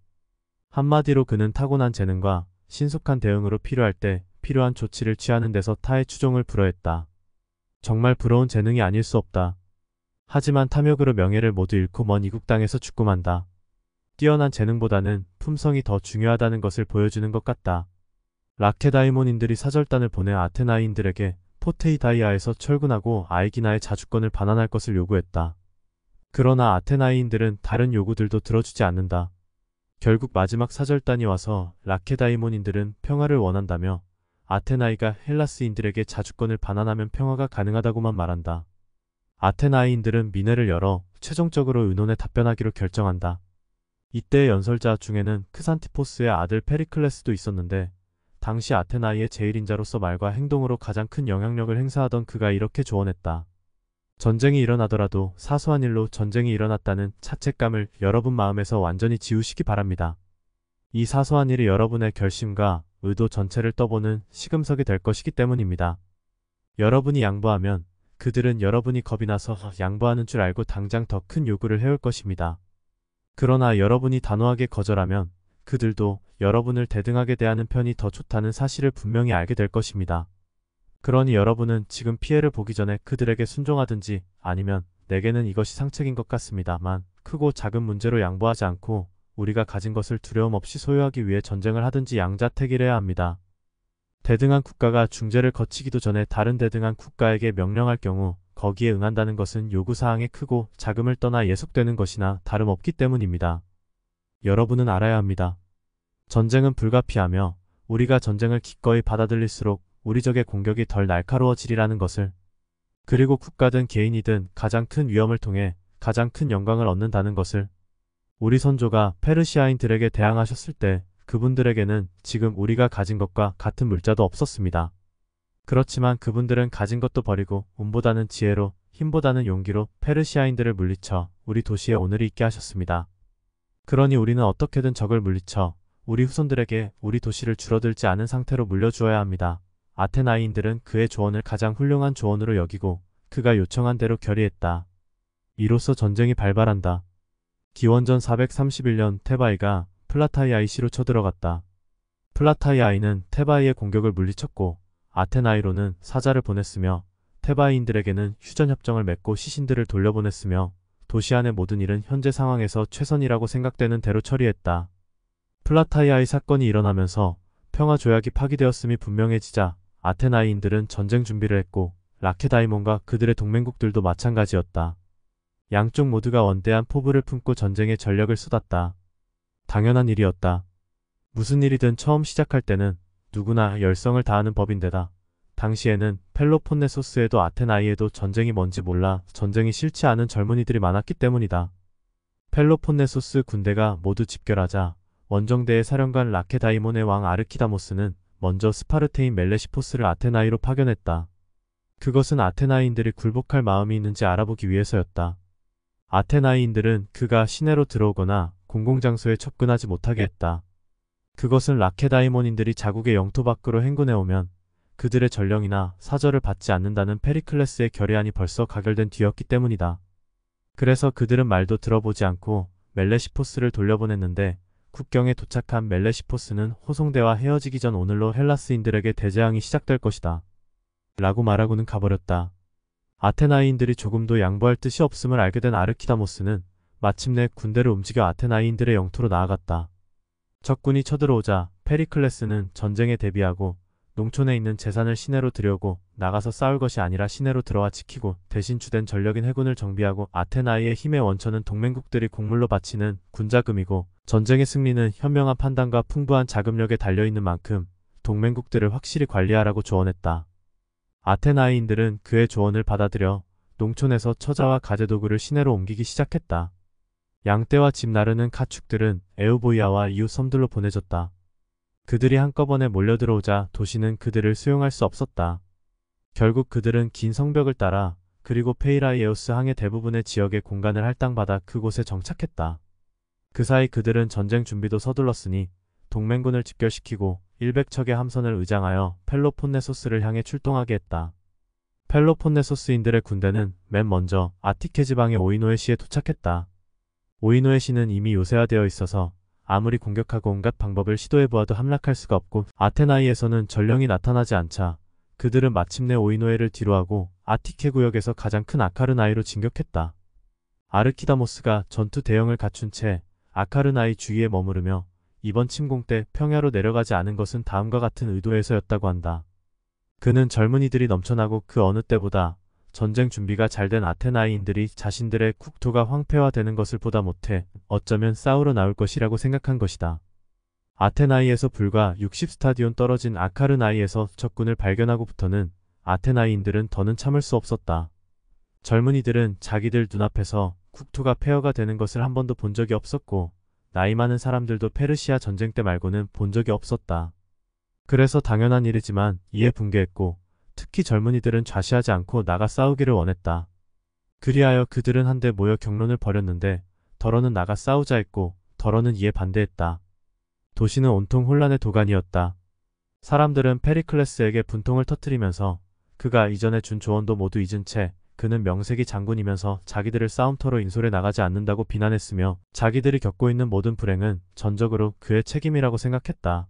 A: 한마디로 그는 타고난 재능과 신속한 대응으로 필요할 때 필요한 조치를 취하는 데서 타의 추종을 불허했다. 정말 부러운 재능이 아닐 수 없다. 하지만 탐욕으로 명예를 모두 잃고 먼 이국 땅에서 죽고 만다. 뛰어난 재능보다는 품성이 더 중요하다는 것을 보여주는 것 같다. 라케다이몬인들이 사절단을 보내 아테나이인들에게 포테이다이아에서 철군하고 아이기나의 자주권을 반환할 것을 요구했다. 그러나 아테나이인들은 다른 요구들도 들어주지 않는다. 결국 마지막 사절단이 와서 라케다이몬인들은 평화를 원한다며 아테나이가 헬라스인들에게 자주권을 반환하면 평화가 가능하다고만 말한다. 아테나이인들은 민회를 열어 최종적으로 의논에 답변하기로 결정한다. 이때의 연설자 중에는 크산티포스의 아들 페리클레스도 있었는데 당시 아테나이의 제1인자로서 말과 행동으로 가장 큰 영향력을 행사하던 그가 이렇게 조언했다. 전쟁이 일어나더라도 사소한 일로 전쟁이 일어났다는 자책감을 여러분 마음에서 완전히 지우시기 바랍니다. 이 사소한 일이 여러분의 결심과 의도 전체를 떠보는 시금석이 될 것이기 때문입니다. 여러분이 양보하면 그들은 여러분이 겁이 나서 양보하는 줄 알고 당장 더 큰 요구를 해올 것입니다. 그러나 여러분이 단호하게 거절하면 그들도 여러분을 대등하게 대하는 편이 더 좋다는 사실을 분명히 알게 될 것입니다. 그러니 여러분은 지금 피해를 보기 전에 그들에게 순종하든지 아니면 내게는 이것이 상책인 것 같습니다만 크고 작은 문제로 양보하지 않고 우리가 가진 것을 두려움 없이 소유하기 위해 전쟁을 하든지 양자택일해야 합니다. 대등한 국가가 중재를 거치기도 전에 다른 대등한 국가에게 명령할 경우 거기에 응한다는 것은 요구사항의 크고 작음을 떠나 예속되는 것이나 다름없기 때문입니다. 여러분은 알아야 합니다. 전쟁은 불가피하며 우리가 전쟁을 기꺼이 받아들일수록 우리 적의 공격이 덜 날카로워지리라는 것을, 그리고 국가든 개인이든 가장 큰 위험을 통해 가장 큰 영광을 얻는다는 것을, 우리 선조가 페르시아인들에게 대항하셨을 때 그분들에게는 지금 우리가 가진 것과 같은 물자도 없었습니다. 그렇지만 그분들은 가진 것도 버리고 운보다는 지혜로 힘보다는 용기로 페르시아인들을 물리쳐 우리 도시에 오늘이 있게 하셨습니다. 그러니 우리는 어떻게든 적을 물리쳐 우리 후손들에게 우리 도시를 줄어들지 않은 상태로 물려주어야 합니다. 아테나이인들은 그의 조언을 가장 훌륭한 조언으로 여기고 그가 요청한 대로 결의했다. 이로써 전쟁이 발발한다. 기원전 431년 테바이가 플라타이아이시로 쳐들어갔다. 플라타이아이는 테바이의 공격을 물리쳤고 아테나이로는 사자를 보냈으며 테바이인들에게는 휴전협정을 맺고 시신들을 돌려보냈으며 도시 안의 모든 일은 현재 상황에서 최선이라고 생각되는 대로 처리했다. 플라타이아의 사건이 일어나면서 평화조약이 파기되었음이 분명해지자 아테나이인들은 전쟁 준비를 했고 라케다이몬과 그들의 동맹국들도 마찬가지였다. 양쪽 모두가 원대한 포부를 품고 전쟁에 전력을 쏟았다. 당연한 일이었다. 무슨 일이든 처음 시작할 때는 누구나 열성을 다하는 법인데다 당시에는 펠로폰네소스에도 아테나이에도 전쟁이 뭔지 몰라 전쟁이 싫지 않은 젊은이들이 많았기 때문이다. 펠로폰네소스 군대가 모두 집결하자 원정대의 사령관 라케다이몬의 왕 아르키다모스는 먼저 스파르테인 멜레시포스를 아테나이로 파견했다. 그것은 아테나이인들이 굴복할 마음이 있는지 알아보기 위해서였다. 아테나이인들은 그가 시내로 들어오거나 공공장소에 접근하지 못하게 했다. 그것은 라케다이몬인들이 자국의 영토 밖으로 행군해오면 그들의 전령이나 사절을 받지 않는다는 페리클레스의 결의안이 벌써 가결된 뒤였기 때문이다. 그래서 그들은 말도 들어보지 않고 멜레시포스를 돌려보냈는데 국경에 도착한 멜레시포스는 호송대와 헤어지기 전 오늘로 헬라스인들에게 대재앙이 시작될 것이다. 라고 말하고는 가버렸다. 아테나이인들이 조금도 양보할 뜻이 없음을 알게 된 아르키다모스는 마침내 군대를 움직여 아테나이인들의 영토로 나아갔다. 적군이 쳐들어오자 페리클레스는 전쟁에 대비하고 농촌에 있는 재산을 시내로 들여오고 나가서 싸울 것이 아니라 시내로 들어와 지키고 대신 주된 전력인 해군을 정비하고 아테나이의 힘의 원천은 동맹국들이 곡물로 바치는 군자금이고 전쟁의 승리는 현명한 판단과 풍부한 자금력에 달려있는 만큼 동맹국들을 확실히 관리하라고 조언했다. 아테나이인들은 그의 조언을 받아들여 농촌에서 처자와 가재도구를 시내로 옮기기 시작했다. 양떼와 집 나르는 가축들은 에우보이아와 이웃 섬들로 보내졌다. 그들이 한꺼번에 몰려들어오자 도시는 그들을 수용할 수 없었다. 결국 그들은 긴 성벽을 따라 그리고 페이라이에우스 항의 대부분의 지역에 공간을 할당받아 그곳에 정착했다. 그 사이 그들은 전쟁 준비도 서둘렀으니 동맹군을 집결시키고 100척의 함선을 의장하여 펠로폰네소스를 향해 출동하게 했다. 펠로폰네소스인들의 군대는 맨 먼저 아티케 지방의 오이노에시에 도착했다. 오이노에시는 이미 요새화되어 있어서 아무리 공격하고 온갖 방법을 시도해보아도 함락할 수가 없고 아테나이에서는 전령이 나타나지 않자 그들은 마침내 오이노에를 뒤로하고 아티케 구역에서 가장 큰 아카르나이로 진격했다. 아르키다모스가 전투 대형을 갖춘 채 아카르나이 주위에 머무르며 이번 침공 때 평야로 내려가지 않은 것은 다음과 같은 의도에서였다고 한다. 그는 젊은이들이 넘쳐나고 그 어느 때보다 전쟁 준비가 잘 된 아테나이인들이 자신들의 국토가 황폐화되는 것을 보다 못해 어쩌면 싸우러 나올 것이라고 생각한 것이다. 아테나이에서 불과 60스타디온 떨어진 아카르나이에서 적군을 발견하고부터는 아테나이인들은 더는 참을 수 없었다. 젊은이들은 자기들 눈앞에서 국토가 폐허가 되는 것을 한 번도 본 적이 없었고 나이 많은 사람들도 페르시아 전쟁 때 말고는 본 적이 없었다. 그래서 당연한 일이지만 이에 붕괴했고 특히 젊은이들은 좌시하지 않고 나가 싸우기를 원했다. 그리하여 그들은 한데 모여 격론을 벌였는데 더러는 나가 싸우자 했고 더러는 이에 반대했다. 도시는 온통 혼란의 도가니였다. 사람들은 페리클레스에게 분통을 터뜨리면서 그가 이전에 준 조언도 모두 잊은 채 그는 명색이 장군이면서 자기들을 싸움터로 인솔해 나가지 않는다고 비난했으며 자기들이 겪고 있는 모든 불행은 전적으로 그의 책임이라고 생각했다.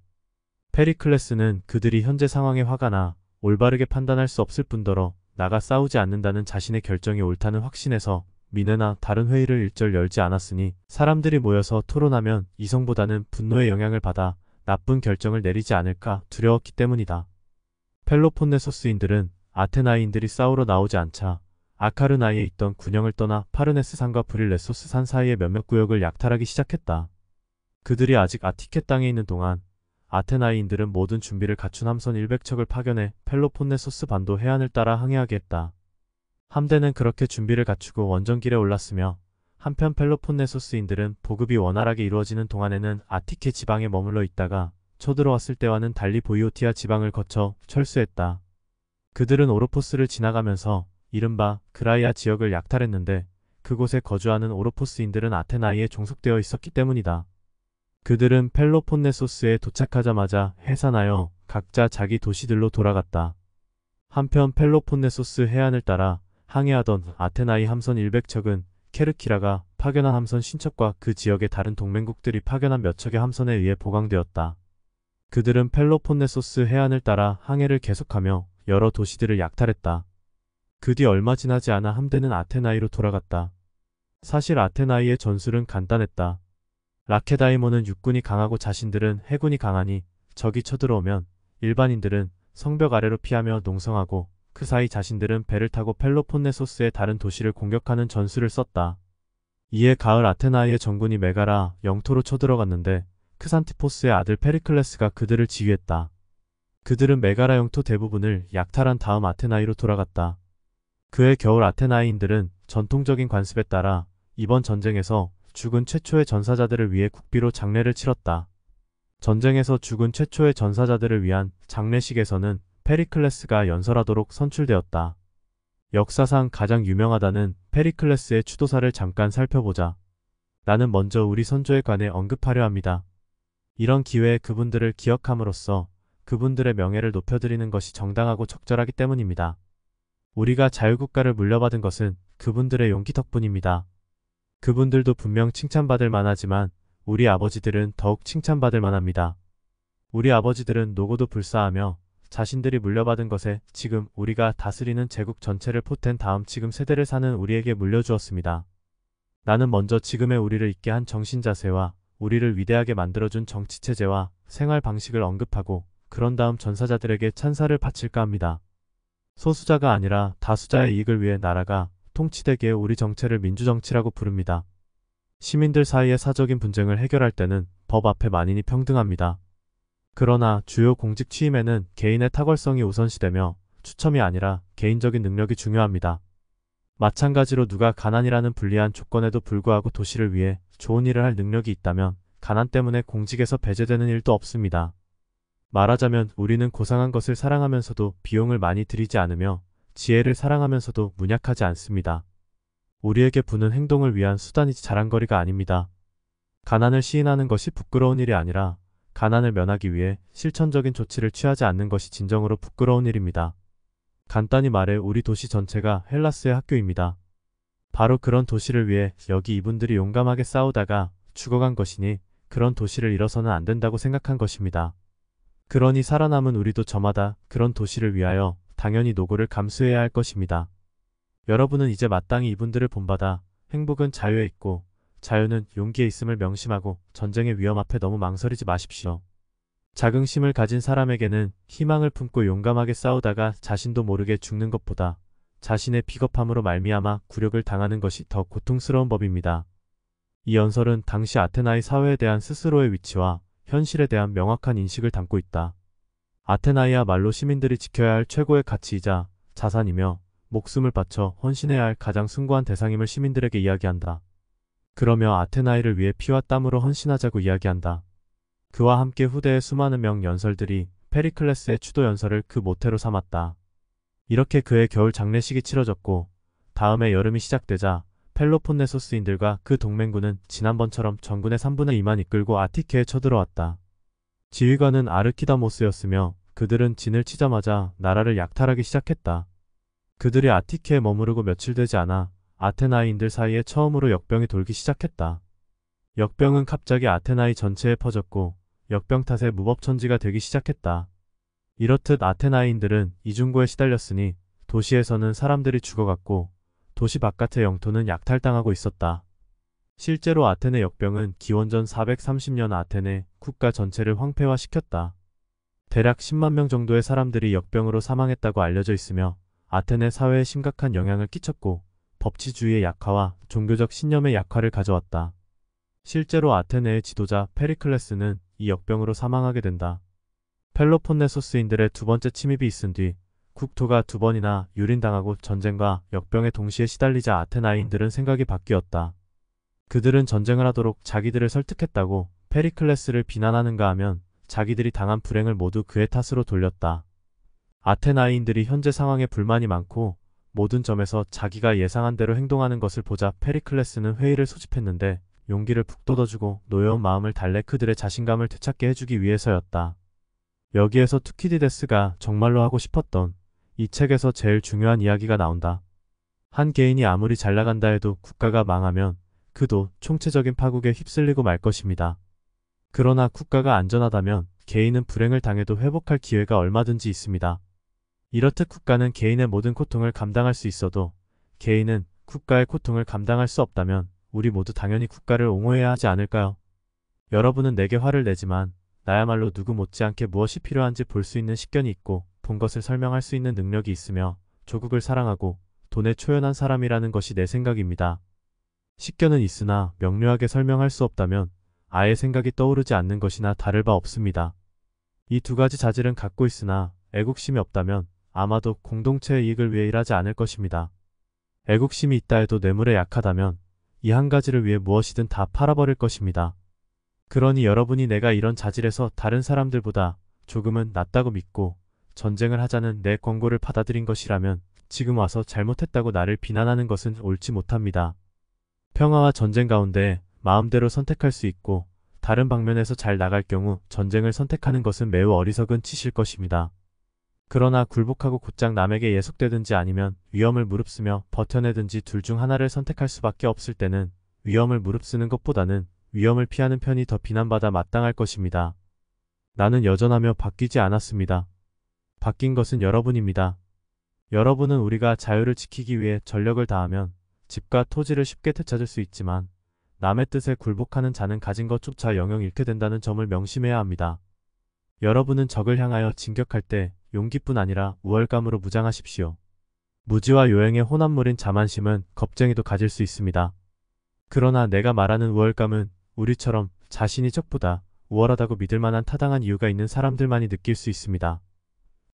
A: 페리클레스는 그들이 현재 상황에 화가 나 올바르게 판단할 수 없을 뿐더러 나가 싸우지 않는다는 자신의 결정이 옳다는 확신에서 민회나 다른 회의를 일절 열지 않았으니 사람들이 모여서 토론하면 이성보다는 분노의 영향을 받아 나쁜 결정을 내리지 않을까 두려웠기 때문이다. 펠로폰네소스인들은 아테나이인들이 싸우러 나오지 않자 아카르나이에 있던 군영을 떠나 파르네스 산과 브릴레소스 산 사이의 몇몇 구역을 약탈하기 시작했다. 그들이 아직 아티케 땅에 있는 동안 아테나이인들은 모든 준비를 갖춘 함선 100척을 파견해 펠로폰네소스 반도 해안을 따라 항해하게 했다. 함대는 그렇게 준비를 갖추고 원정길에 올랐으며 한편 펠로폰네소스인들은 보급이 원활하게 이루어지는 동안에는 아티케 지방에 머물러 있다가 쳐들어왔을 때와는 달리 보이오티아 지방을 거쳐 철수했다. 그들은 오로포스를 지나가면서 이른바 그라이아 지역을 약탈했는데 그곳에 거주하는 오로포스인들은 아테나이에 종속되어 있었기 때문이다. 그들은 펠로폰네소스에 도착하자마자 해산하여 각자 자기 도시들로 돌아갔다. 한편 펠로폰네소스 해안을 따라 항해하던 아테나이 함선 100척은 케르키라가 파견한 함선 신척과 그 지역의 다른 동맹국들이 파견한 몇 척의 함선에 의해 보강되었다. 그들은 펠로폰네소스 해안을 따라 항해를 계속하며 여러 도시들을 약탈했다. 그 뒤 얼마 지나지 않아 함대는 아테나이로 돌아갔다. 사실 아테나이의 전술은 간단했다. 라케다이몬은 육군이 강하고 자신들은 해군이 강하니 적이 쳐들어오면 일반인들은 성벽 아래로 피하며 농성하고 그 사이 자신들은 배를 타고 펠로폰네소스의 다른 도시를 공격하는 전술을 썼다. 이에 가을 아테나이의 정군이 메가라 영토로 쳐들어갔는데 크산티포스의 아들 페리클레스가 그들을 지휘했다. 그들은 메가라 영토 대부분을 약탈한 다음 아테나이로 돌아갔다. 그해 겨울 아테나이인들은 전통적인 관습에 따라 이번 전쟁에서 죽은 최초의 전사자들을 위해 국비로 장례를 치렀다. 전쟁에서 죽은 최초의 전사자들을 위한 장례식에서는 페리클레스가 연설하도록 선출되었다. 역사상 가장 유명하다는 페리클레스의 추도사를 잠깐 살펴보자. 나는 먼저 우리 선조에 관해 언급하려 합니다. 이런 기회에 그분들을 기억함으로써 그분들의 명예를 높여드리는 것이 정당하고 적절하기 때문입니다. 우리가 자유국가를 물려받은 것은 그분들의 용기 덕분입니다. 그분들도 분명 칭찬받을 만하지만 우리 아버지들은 더욱 칭찬받을 만합니다. 우리 아버지들은 노고도 불사하며 자신들이 물려받은 것에 지금 우리가 다스리는 제국 전체를 포텐 다음 지금 세대를 사는 우리에게 물려주었습니다. 나는 먼저 지금의 우리를 있게 한 정신자세와 우리를 위대하게 만들어준 정치체제와 생활 방식을 언급하고 그런 다음 전사자들에게 찬사를 바칠까 합니다. 소수자가 아니라 다수자의 이익을 위해 나라가 통치되기에 우리 정체를 민주정치라고 부릅니다. 시민들 사이의 사적인 분쟁을 해결할 때는 법 앞에 만인이 평등합니다. 그러나 주요 공직 취임에는 개인의 탁월성이 우선시되며 추첨이 아니라 개인적인 능력이 중요합니다. 마찬가지로 누가 가난이라는 불리한 조건에도 불구하고 도시를 위해 좋은 일을 할 능력이 있다면 가난 때문에 공직에서 배제되는 일도 없습니다. 말하자면 우리는 고상한 것을 사랑하면서도 비용을 많이 들이지 않으며 지혜를 사랑하면서도 문약하지 않습니다. 우리에게 부는 행동을 위한 수단이지 자랑거리가 아닙니다. 가난을 시인하는 것이 부끄러운 일이 아니라 가난을 면하기 위해 실천적인 조치를 취하지 않는 것이 진정으로 부끄러운 일입니다. 간단히 말해 우리 도시 전체가 헬라스의 학교입니다. 바로 그런 도시를 위해 여기 이분들이 용감하게 싸우다가 죽어간 것이니 그런 도시를 잃어서는 안 된다고 생각한 것입니다. 그러니 살아남은 우리도 저마다 그런 도시를 위하여 당연히 노고를 감수해야 할 것입니다. 여러분은 이제 마땅히 이분들을 본받아 행복은 자유에 있고 자유는 용기에 있음을 명심하고 전쟁의 위험 앞에 너무 망설이지 마십시오. 자긍심을 가진 사람에게는 희망을 품고 용감하게 싸우다가 자신도 모르게 죽는 것보다 자신의 비겁함으로 말미암아 굴욕을 당하는 것이 더 고통스러운 법입니다. 이 연설은 당시 아테나의 사회에 대한 스스로의 위치와 현실에 대한 명확한 인식을 담고 있다. 아테나이야말로 시민들이 지켜야 할 최고의 가치이자 자산이며 목숨을 바쳐 헌신해야 할 가장 숭고한 대상임을 시민들에게 이야기한다. 그러며 아테나이를 위해 피와 땀으로 헌신하자고 이야기한다. 그와 함께 후대의 수많은 명연설들이 페리클레스의 추도 연설을 그 모태로 삼았다. 이렇게 그의 겨울 장례식이 치러졌고 다음해 여름이 시작되자 펠로폰네소스인들과 그 동맹군은 지난번처럼 전군의 3분의 2만 이끌고 아티케에 쳐들어왔다. 지휘관은 아르키다모스였으며 그들은 진을 치자마자 나라를 약탈하기 시작했다. 그들이 아티케에 머무르고 며칠 되지 않아 아테나이인들 사이에 처음으로 역병이 돌기 시작했다. 역병은 갑자기 아테나이 전체에 퍼졌고 역병 탓에 무법천지가 되기 시작했다. 이렇듯 아테나이인들은 이중고에 시달렸으니 도시에서는 사람들이 죽어갔고 도시 바깥의 영토는 약탈당하고 있었다. 실제로 아테네 역병은 기원전 430년 아테네 국가 전체를 황폐화시켰다. 대략 10만 명 정도의 사람들이 역병으로 사망했다고 알려져 있으며 아테네 사회에 심각한 영향을 끼쳤고 법치주의의 약화와 종교적 신념의 약화를 가져왔다. 실제로 아테네의 지도자 페리클레스는 이 역병으로 사망하게 된다. 펠로폰네소스인들의 두 번째 침입이 있은 뒤 국토가 두 번이나 유린당하고 전쟁과 역병에 동시에 시달리자 아테나이인들은 생각이 바뀌었다. 그들은 전쟁을 하도록 자기들을 설득했다고 페리클레스를 비난하는가 하면 자기들이 당한 불행을 모두 그의 탓으로 돌렸다. 아테나이인들이 현재 상황에 불만이 많고 모든 점에서 자기가 예상한 대로 행동하는 것을 보자 페리클레스는 회의를 소집했는데 용기를 북돋아주고 노여운 마음을 달래 그들의 자신감을 되찾게 해주기 위해서였다. 여기에서 투키디데스가 정말로 하고 싶었던 이 책에서 제일 중요한 이야기가 나온다. 한 개인이 아무리 잘 나간다 해도 국가가 망하면 그도 총체적인 파국에 휩쓸리고 말 것입니다. 그러나 국가가 안전하다면 개인은 불행을 당해도 회복할 기회가 얼마든지 있습니다. 이렇듯 국가는 개인의 모든 고통을 감당할 수 있어도 개인은 국가의 고통을 감당할 수 없다면 우리 모두 당연히 국가를 옹호해야 하지 않을까요? 여러분은 내게 화를 내지만 나야말로 누구 못지않게 무엇이 필요한지 볼 수 있는 식견이 있고 본 것을 설명할 수 있는 능력이 있으며 조국을 사랑하고 돈에 초연한 사람이라는 것이 내 생각입니다. 식견은 있으나 명료하게 설명할 수 없다면 아예 생각이 떠오르지 않는 것이나 다를 바 없습니다. 이 두 가지 자질은 갖고 있으나 애국심이 없다면 아마도 공동체의 이익을 위해 일하지 않을 것입니다. 애국심이 있다 해도 뇌물에 약하다면 이 한 가지를 위해 무엇이든 다 팔아버릴 것입니다. 그러니 여러분이 내가 이런 자질에서 다른 사람들보다 조금은 낫다고 믿고 전쟁을 하자는 내 권고를 받아들인 것이라면 지금 와서 잘못했다고 나를 비난하는 것은 옳지 못합니다. 평화와 전쟁 가운데 마음대로 선택할 수 있고 다른 방면에서 잘 나갈 경우 전쟁을 선택하는 것은 매우 어리석은 짓일 것입니다. 그러나 굴복하고 곧장 남에게 예속되든지 아니면 위험을 무릅쓰며 버텨내든지 둘 중 하나를 선택할 수밖에 없을 때는 위험을 무릅쓰는 것보다는 위험을 피하는 편이 더 비난받아 마땅할 것입니다. 나는 여전하며 바뀌지 않았습니다. 바뀐 것은 여러분입니다. 여러분은 우리가 자유를 지키기 위해 전력을 다하면 집과 토지를 쉽게 되찾을 수 있지만 남의 뜻에 굴복하는 자는 가진 것조차 영영 잃게 된다는 점을 명심해야 합니다. 여러분은 적을 향하여 진격할 때 용기뿐 아니라 우월감으로 무장하십시오. 무지와 요행의 혼합물인 자만심은 겁쟁이도 가질 수 있습니다. 그러나 내가 말하는 우월감은 우리처럼 자신이 적보다 우월하다고 믿을 만한 타당한 이유가 있는 사람들만이 느낄 수 있습니다.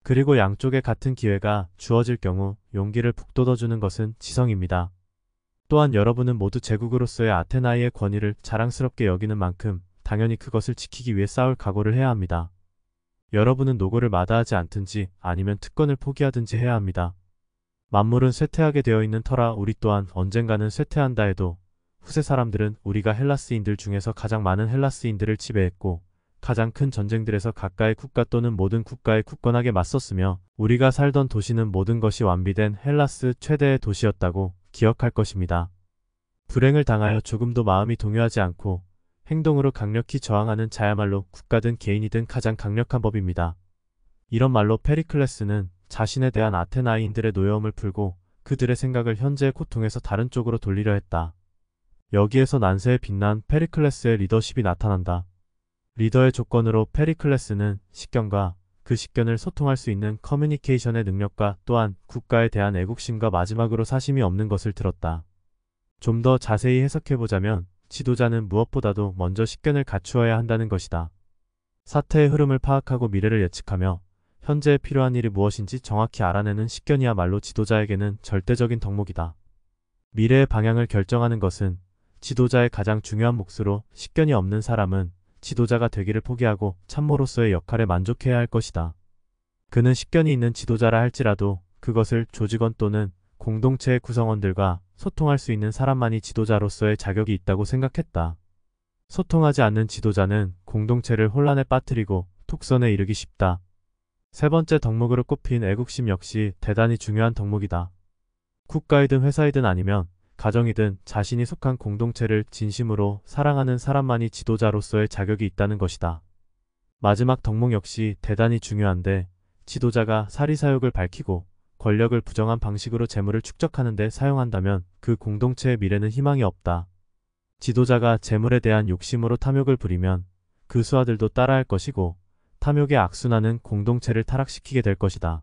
A: 그리고 양쪽에 같은 기회가 주어질 경우 용기를 북돋워주는 것은 지성입니다. 또한 여러분은 모두 제국으로서의 아테나이의 권위를 자랑스럽게 여기는 만큼 당연히 그것을 지키기 위해 싸울 각오를 해야 합니다. 여러분은 노고를 마다하지 않든지 아니면 특권을 포기하든지 해야 합니다. 만물은 쇠퇴하게 되어 있는 터라 우리 또한 언젠가는 쇠퇴한다 해도 후세 사람들은 우리가 헬라스인들 중에서 가장 많은 헬라스인들을 지배했고 가장 큰 전쟁들에서 각가의 국가 또는 모든 국가에 굳건하게 맞섰으며 우리가 살던 도시는 모든 것이 완비된 헬라스 최대의 도시였다고 기억할 것입니다. 불행을 당하여 조금도 마음이 동요하지 않고 행동으로 강력히 저항하는 자야말로 국가든 개인이든 가장 강력한 법입니다. 이런 말로 페리클레스는 자신에 대한 아테나이인들의 노여움을 풀고 그들의 생각을 현재의 고통에서 다른 쪽으로 돌리려 했다. 여기에서 난세에 빛난 페리클레스의 리더십이 나타난다. 리더의 조건으로 페리클레스는 식견과 그 식견을 소통할 수 있는 커뮤니케이션의 능력과 또한 국가에 대한 애국심과 마지막으로 사심이 없는 것을 들었다. 좀 더 자세히 해석해보자면 지도자는 무엇보다도 먼저 식견을 갖추어야 한다는 것이다. 사태의 흐름을 파악하고 미래를 예측하며 현재에 필요한 일이 무엇인지 정확히 알아내는 식견이야말로 지도자에게는 절대적인 덕목이다. 미래의 방향을 결정하는 것은 지도자의 가장 중요한 몫으로 식견이 없는 사람은 지도자가 되기를 포기하고 참모로서의 역할에 만족해야 할 것이다. 그는 식견이 있는 지도자라 할지라도 그것을 조직원 또는 공동체의 구성원들과 소통할 수 있는 사람만이 지도자로서의 자격이 있다고 생각했다. 소통하지 않는 지도자는 공동체를 혼란에 빠뜨리고 독선에 이르기 쉽다. 세 번째 덕목으로 꼽힌 애국심 역시 대단히 중요한 덕목이다. 국가이든 회사이든 아니면 가정이든 자신이 속한 공동체를 진심으로 사랑하는 사람만이 지도자로서의 자격이 있다는 것이다. 마지막 덕목 역시 대단히 중요한데 지도자가 사리사욕을 밝히고 권력을 부정한 방식으로 재물을 축적하는 데 사용한다면 그 공동체의 미래는 희망이 없다. 지도자가 재물에 대한 욕심으로 탐욕을 부리면 그 수하들도 따라할 것이고 탐욕의 악순환은 공동체를 타락시키게 될 것이다.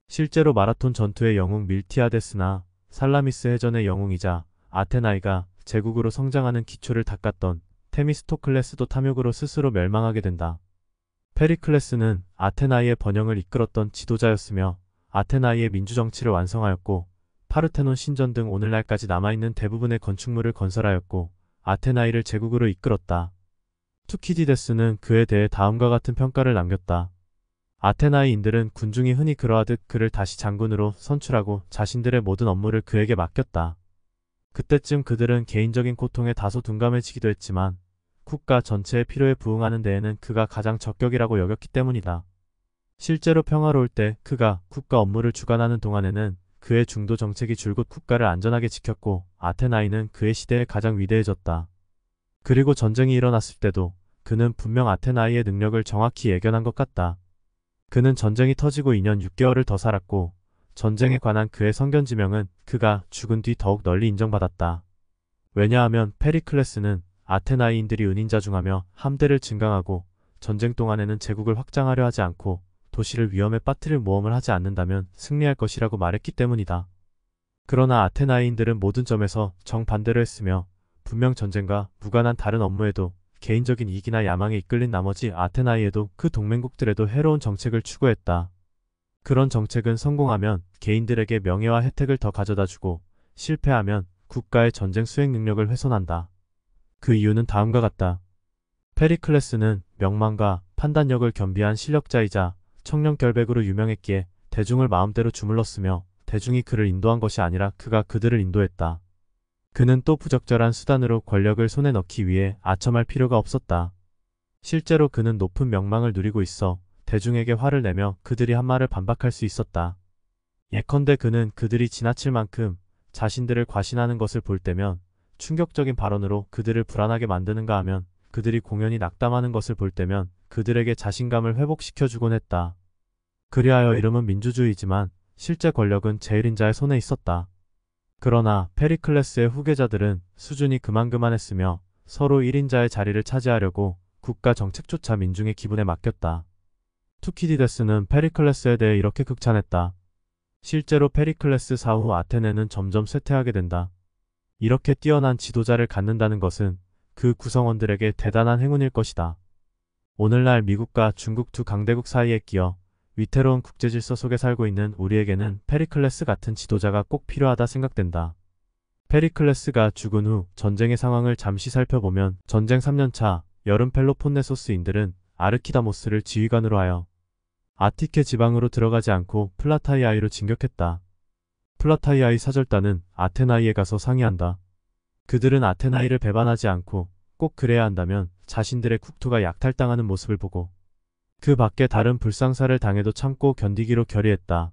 A: 실제로 마라톤 전투의 영웅 밀티아데스나 살라미스 해전의 영웅이자 아테나이가 제국으로 성장하는 기초를 닦았던 테미스토클레스도 탐욕으로 스스로 멸망하게 된다. 페리클레스는 아테나이의 번영을 이끌었던 지도자였으며 아테나이의 민주정치를 완성하였고 파르테논 신전 등 오늘날까지 남아있는 대부분의 건축물을 건설하였고 아테나이를 제국으로 이끌었다. 투키디데스는 그에 대해 다음과 같은 평가를 남겼다. 아테나이인들은 군중이 흔히 그러하듯 그를 다시 장군으로 선출하고 자신들의 모든 업무를 그에게 맡겼다. 그때쯤 그들은 개인적인 고통에 다소 둔감해지기도 했지만 국가 전체의 필요에 부응하는 데에는 그가 가장 적격이라고 여겼기 때문이다. 실제로 평화로울 때 그가 국가 업무를 주관하는 동안에는 그의 중도 정책이 줄곧 국가를 안전하게 지켰고 아테나이는 그의 시대에 가장 위대해졌다. 그리고 전쟁이 일어났을 때도 그는 분명 아테나이의 능력을 정확히 예견한 것 같다. 그는 전쟁이 터지고 2년 6개월을 더 살았고 전쟁에 관한 그의 선견지명은 그가 죽은 뒤 더욱 널리 인정받았다. 왜냐하면 페리클레스는 아테나이인들이 은인자중하며 함대를 증강하고 전쟁 동안에는 제국을 확장하려 하지 않고 도시를 위험에 빠뜨릴 모험을 하지 않는다면 승리할 것이라고 말했기 때문이다. 그러나 아테나이인들은 모든 점에서 정반대로 했으며 분명 전쟁과 무관한 다른 업무에도 개인적인 이익이나 야망에 이끌린 나머지 아테나이에도 그 동맹국들에도 해로운 정책을 추구했다. 그런 정책은 성공하면 개인들에게 명예와 혜택을 더 가져다주고 실패하면 국가의 전쟁 수행 능력을 훼손한다. 그 이유는 다음과 같다. 페리클레스는 명망과 판단력을 겸비한 실력자이자 청렴결백으로 유명했기에 대중을 마음대로 주물렀으며 대중이 그를 인도한 것이 아니라 그가 그들을 인도했다. 그는 또 부적절한 수단으로 권력을 손에 넣기 위해 아첨할 필요가 없었다. 실제로 그는 높은 명망을 누리고 있어 대중에게 화를 내며 그들이 한 말을 반박할 수 있었다. 예컨대 그는 그들이 지나칠 만큼 자신들을 과신하는 것을 볼 때면 충격적인 발언으로 그들을 불안하게 만드는가 하면 그들이 공연히 낙담하는 것을 볼 때면 그들에게 자신감을 회복시켜주곤 했다. 그리하여 이름은 민주주의지만 실제 권력은 제1인자의 손에 있었다. 그러나 페리클레스의 후계자들은 수준이 그만했으며 서로 1인자의 자리를 차지하려고 국가 정책조차 민중의 기분에 맡겼다. 투키디데스는 페리클레스에 대해 이렇게 극찬했다. 실제로 페리클레스 사후 아테네는 점점 쇠퇴하게 된다. 이렇게 뛰어난 지도자를 갖는다는 것은 그 구성원들에게 대단한 행운일 것이다. 오늘날 미국과 중국 두 강대국 사이에 끼어 위태로운 국제질서 속에 살고 있는 우리에게는 페리클레스 같은 지도자가 꼭 필요하다 생각된다. 페리클레스가 죽은 후 전쟁의 상황을 잠시 살펴보면 전쟁 3년차 여름 펠로폰네소스인들은 아르키다모스를 지휘관으로 하여 아티케 지방으로 들어가지 않고 플라타이아이로 진격했다. 플라타이아이 사절단은 아테나이에 가서 상의한다. 그들은 아테나이를 배반하지 않고 꼭 그래야 한다면 자신들의 국토가 약탈당하는 모습을 보고 그 밖에 다른 불상사를 당해도 참고 견디기로 결의했다.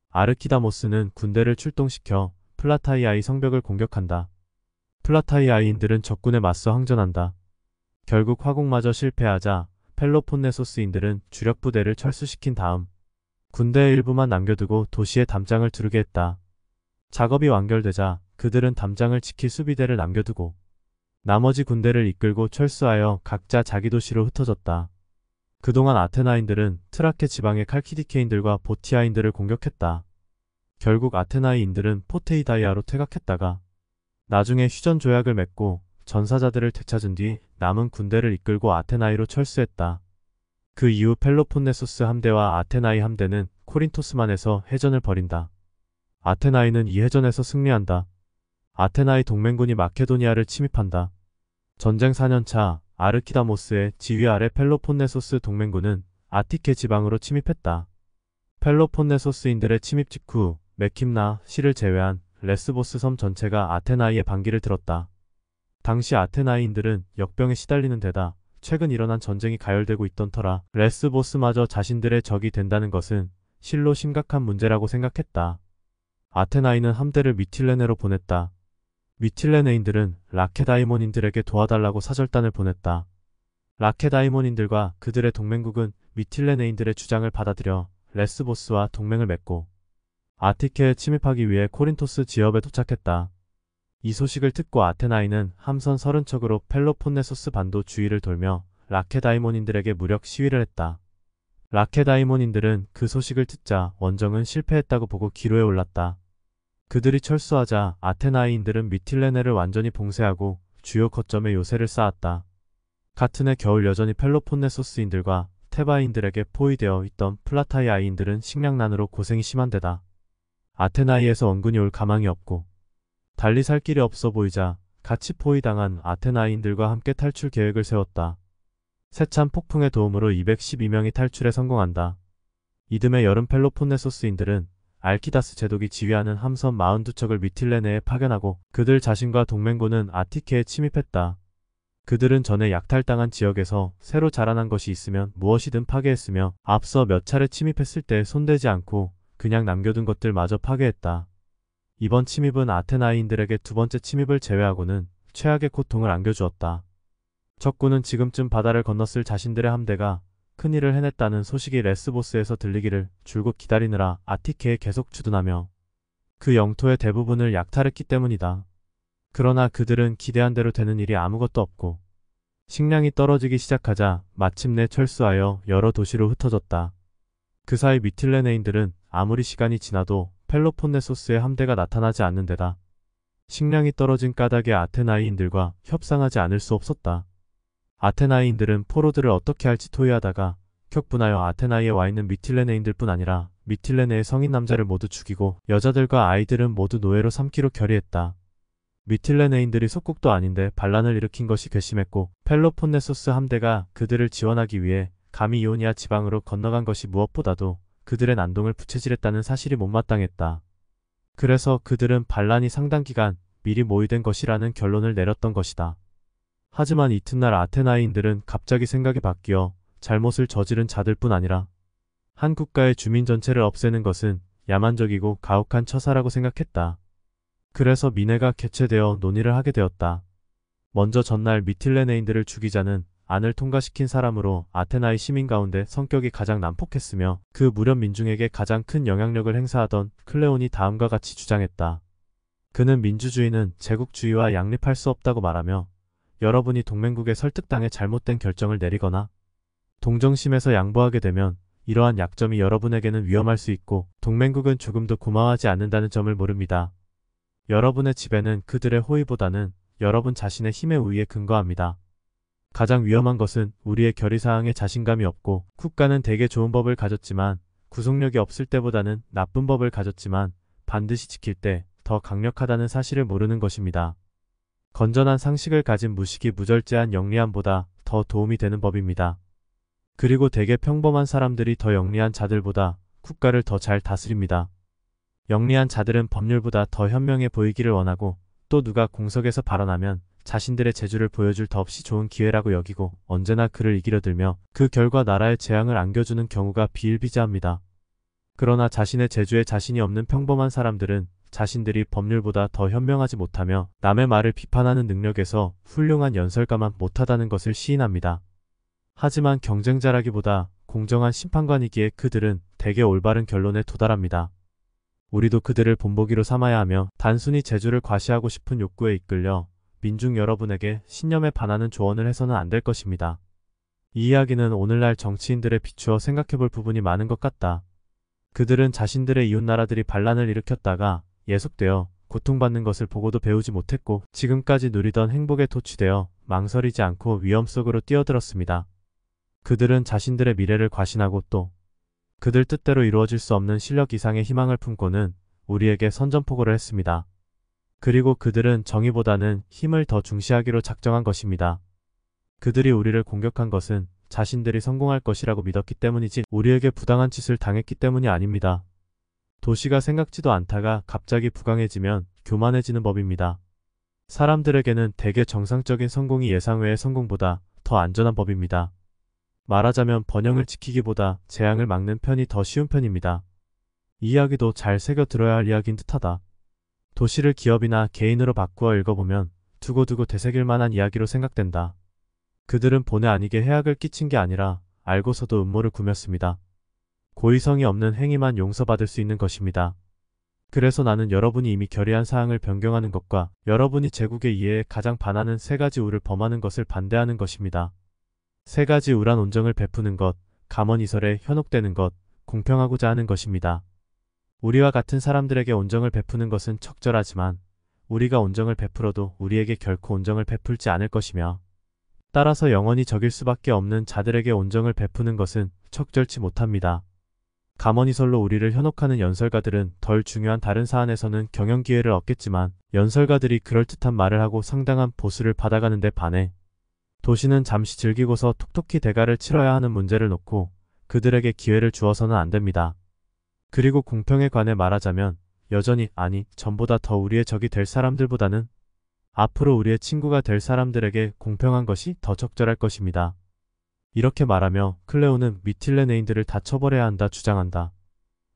A: 아르키다모스는 군대를 출동시켜 플라타이아이 성벽을 공격한다. 플라타이아이인들은 적군에 맞서 항전한다. 결국 화공마저 실패하자 펠로폰네소스인들은 주력 부대를 철수시킨 다음 군대의 일부만 남겨두고 도시에 담장을 두르게 했다. 작업이 완결되자 그들은 담장을 지킬 수비대를 남겨두고 나머지 군대를 이끌고 철수하여 각자 자기 도시로 흩어졌다. 그동안 아테나인들은 트라케 지방의 칼키디케인들과 보티아인들을 공격했다. 결국 아테나이인들은 포테이다이아로 퇴각했다가 나중에 휴전 조약을 맺고 전사자들을 되찾은 뒤 남은 군대를 이끌고 아테나이로 철수했다. 그 이후 펠로폰네소스 함대와 아테나이 함대는 코린토스만에서 해전을 벌인다. 아테나이는 이 해전에서 승리한다. 아테나이 동맹군이 마케도니아를 침입한다. 전쟁 4년차 아르키다모스의 지휘 아래 펠로폰네소스 동맹군은 아티케 지방으로 침입했다. 펠로폰네소스인들의 침입 직후 메킴나 시를 제외한 레스보스 섬 전체가 아테나이의 반기를 들었다. 당시 아테나이인들은 역병에 시달리는 데다 최근 일어난 전쟁이 가열되고 있던 터라 레스보스마저 자신들의 적이 된다는 것은 실로 심각한 문제라고 생각했다. 아테나이는 함대를 미틸레네로 보냈다. 미틸레네인들은 라케다이몬인들에게 도와달라고 사절단을 보냈다. 라케다이몬인들과 그들의 동맹국은 미틸레네인들의 주장을 받아들여 레스보스와 동맹을 맺고 아티케에 침입하기 위해 코린토스 지역에 도착했다. 이 소식을 듣고 아테나이는 함선 30척으로 펠로폰네소스 반도 주위를 돌며 라케다이몬인들에게 무력 시위를 했다. 라케다이몬인들은 그 소식을 듣자 원정은 실패했다고 보고 기로에 올랐다. 그들이 철수하자 아테나이인들은 미틸레네를 완전히 봉쇄하고 주요 거점에 요새를 쌓았다. 같은 해 겨울 여전히 펠로폰네소스인들과 테바인들에게 포위되어 있던 플라타이아인들은 식량난으로 고생이 심한 데다 아테나이에서 원군이 올 가망이 없고 달리 살 길이 없어 보이자 같이 포위당한 아테나이인들과 함께 탈출 계획을 세웠다. 세찬 폭풍의 도움으로 212명이 탈출에 성공한다. 이듬해 여름 펠로폰네소스인들은 알키다스 제독이 지휘하는 함선 42척을 미틸레네에 파견하고 그들 자신과 동맹군은 아티케에 침입했다. 그들은 전에 약탈당한 지역에서 새로 자라난 것이 있으면 무엇이든 파괴했으며 앞서 몇 차례 침입했을 때 손대지 않고 그냥 남겨둔 것들마저 파괴했다. 이번 침입은 아테나이인들에게 두 번째 침입을 제외하고는 최악의 고통을 안겨주었다. 적군은 지금쯤 바다를 건넜을 자신들의 함대가 큰일을 해냈다는 소식이 레스보스에서 들리기를 줄곧 기다리느라 아티케에 계속 주둔하며 그 영토의 대부분을 약탈했기 때문이다. 그러나 그들은 기대한 대로 되는 일이 아무것도 없고 식량이 떨어지기 시작하자 마침내 철수하여 여러 도시로 흩어졌다. 그 사이 미틸레네인들은 아무리 시간이 지나도 펠로폰네소스의 함대가 나타나지 않는 데다 식량이 떨어진 까닭에 아테나이인들과 협상하지 않을 수 없었다. 아테나이인들은 포로들을 어떻게 할지 토의하다가 격분하여 아테나이에 와 있는 미틸레네인들뿐 아니라 미틸레네의 성인 남자를 모두 죽이고 여자들과 아이들은 모두 노예로 삼기로 결의했다. 미틸레네인들이 속국도 아닌데 반란을 일으킨 것이 괘씸했고 펠로폰네소스 함대가 그들을 지원하기 위해 감히 이오니아 지방으로 건너간 것이 무엇보다도 그들의 난동을 부채질했다는 사실이 못마땅했다. 그래서 그들은 반란이 상당 기간 미리 모의된 것이라는 결론을 내렸던 것이다. 하지만 이튿날 아테나이인들은 갑자기 생각이 바뀌어 잘못을 저지른 자들뿐 아니라 한 국가의 주민 전체를 없애는 것은 야만적이고 가혹한 처사라고 생각했다. 그래서 민회가 개최되어 논의를 하게 되었다. 먼저 전날 미틸레네인들을 죽이자는 안을 통과시킨 사람으로 아테나의 시민 가운데 성격이 가장 난폭했으며 그 무렵 민중에게 가장 큰 영향력을 행사하던 클레온이 다음과 같이 주장했다. 그는 민주주의는 제국주의와 양립할 수 없다고 말하며 여러분이 동맹국에 설득당해 잘못된 결정을 내리거나 동정심에서 양보하게 되면 이러한 약점이 여러분에게는 위험할 수 있고 동맹국은 조금도 고마워하지 않는다는 점을 모릅니다. 여러분의 지배는 그들의 호의보다는 여러분 자신의 힘에 의해 근거합니다. 가장 위험한 것은 우리의 결의사항에 자신감이 없고 국가는 대개 좋은 법을 가졌지만 구속력이 없을 때보다는 나쁜 법을 가졌지만 반드시 지킬 때 더 강력하다는 사실을 모르는 것입니다. 건전한 상식을 가진 무식이 무절제한 영리함보다 더 도움이 되는 법입니다. 그리고 대개 평범한 사람들이 더 영리한 자들보다 국가를 더 잘 다스립니다. 영리한 자들은 법률보다 더 현명해 보이기를 원하고 또 누가 공석에서 발언하면 자신들의 재주를 보여줄 더없이 좋은 기회라고 여기고 언제나 그를 이기려 들며 그 결과 나라의 재앙을 안겨주는 경우가 비일비재합니다. 그러나 자신의 재주에 자신이 없는 평범한 사람들은 자신들이 법률보다 더 현명하지 못하며 남의 말을 비판하는 능력에서 훌륭한 연설가만 못하다는 것을 시인합니다. 하지만 경쟁자라기보다 공정한 심판관이기에 그들은 대개 올바른 결론에 도달합니다. 우리도 그들을 본보기로 삼아야 하며 단순히 재주를 과시하고 싶은 욕구에 이끌려 민중 여러분에게 신념에 반하는 조언을 해서는 안 될 것입니다. 이 이야기는 오늘날 정치인들에 비추어 생각해볼 부분이 많은 것 같다. 그들은 자신들의 이웃나라들이 반란을 일으켰다가 예속되어 고통받는 것을 보고도 배우지 못했고 지금까지 누리던 행복에 도취되어 망설이지 않고 위험 속으로 뛰어들었습니다. 그들은 자신들의 미래를 과신하고 또 그들 뜻대로 이루어질 수 없는 실력 이상의 희망을 품고는 우리에게 선전포고를 했습니다. 그리고 그들은 정의보다는 힘을 더 중시하기로 작정한 것입니다. 그들이 우리를 공격한 것은 자신들이 성공할 것이라고 믿었기 때문이지 우리에게 부당한 짓을 당했기 때문이 아닙니다. 도시가 생각지도 않다가 갑자기 부강해지면 교만해지는 법입니다. 사람들에게는 대개 정상적인 성공이 예상 외의 성공보다 더 안전한 법입니다. 말하자면 번영을 지키기보다 재앙을 막는 편이 더 쉬운 편입니다. 이 이야기도 잘 새겨 들어야 할 이야기인 듯하다. 도시를 기업이나 개인으로 바꾸어 읽어보면 두고두고 되새길 만한 이야기로 생각된다. 그들은 본의 아니게 해악을 끼친 게 아니라 알고서도 음모를 꾸몄습니다. 고의성이 없는 행위만 용서받을 수 있는 것입니다. 그래서 나는 여러분이 이미 결의한 사항을 변경하는 것과 여러분이 제국의 이해에 가장 반하는 세 가지 우를 범하는 것을 반대하는 것입니다. 세 가지 우란 온정을 베푸는 것, 감언이설에 현혹되는 것, 공평하고자 하는 것입니다. 우리와 같은 사람들에게 온정을 베푸는 것은 적절하지만 우리가 온정을 베풀어도 우리에게 결코 온정을 베풀지 않을 것이며 따라서 영원히 적일 수밖에 없는 자들에게 온정을 베푸는 것은 적절치 못합니다. 감언이설로 우리를 현혹하는 연설가들은 덜 중요한 다른 사안에서는 경영 기회를 얻겠지만 연설가들이 그럴듯한 말을 하고 상당한 보수를 받아가는 데 반해 도시는 잠시 즐기고서 톡톡히 대가를 치러야 하는 문제를 놓고 그들에게 기회를 주어서는 안 됩니다. 그리고 공평에 관해 말하자면 여전히 아니 전보다 더 우리의 적이 될 사람들보다는 앞으로 우리의 친구가 될 사람들에게 공평한 것이 더 적절할 것입니다. 이렇게 말하며 클레오는 미틸레네인들을 다 처벌해야 한다 주장한다.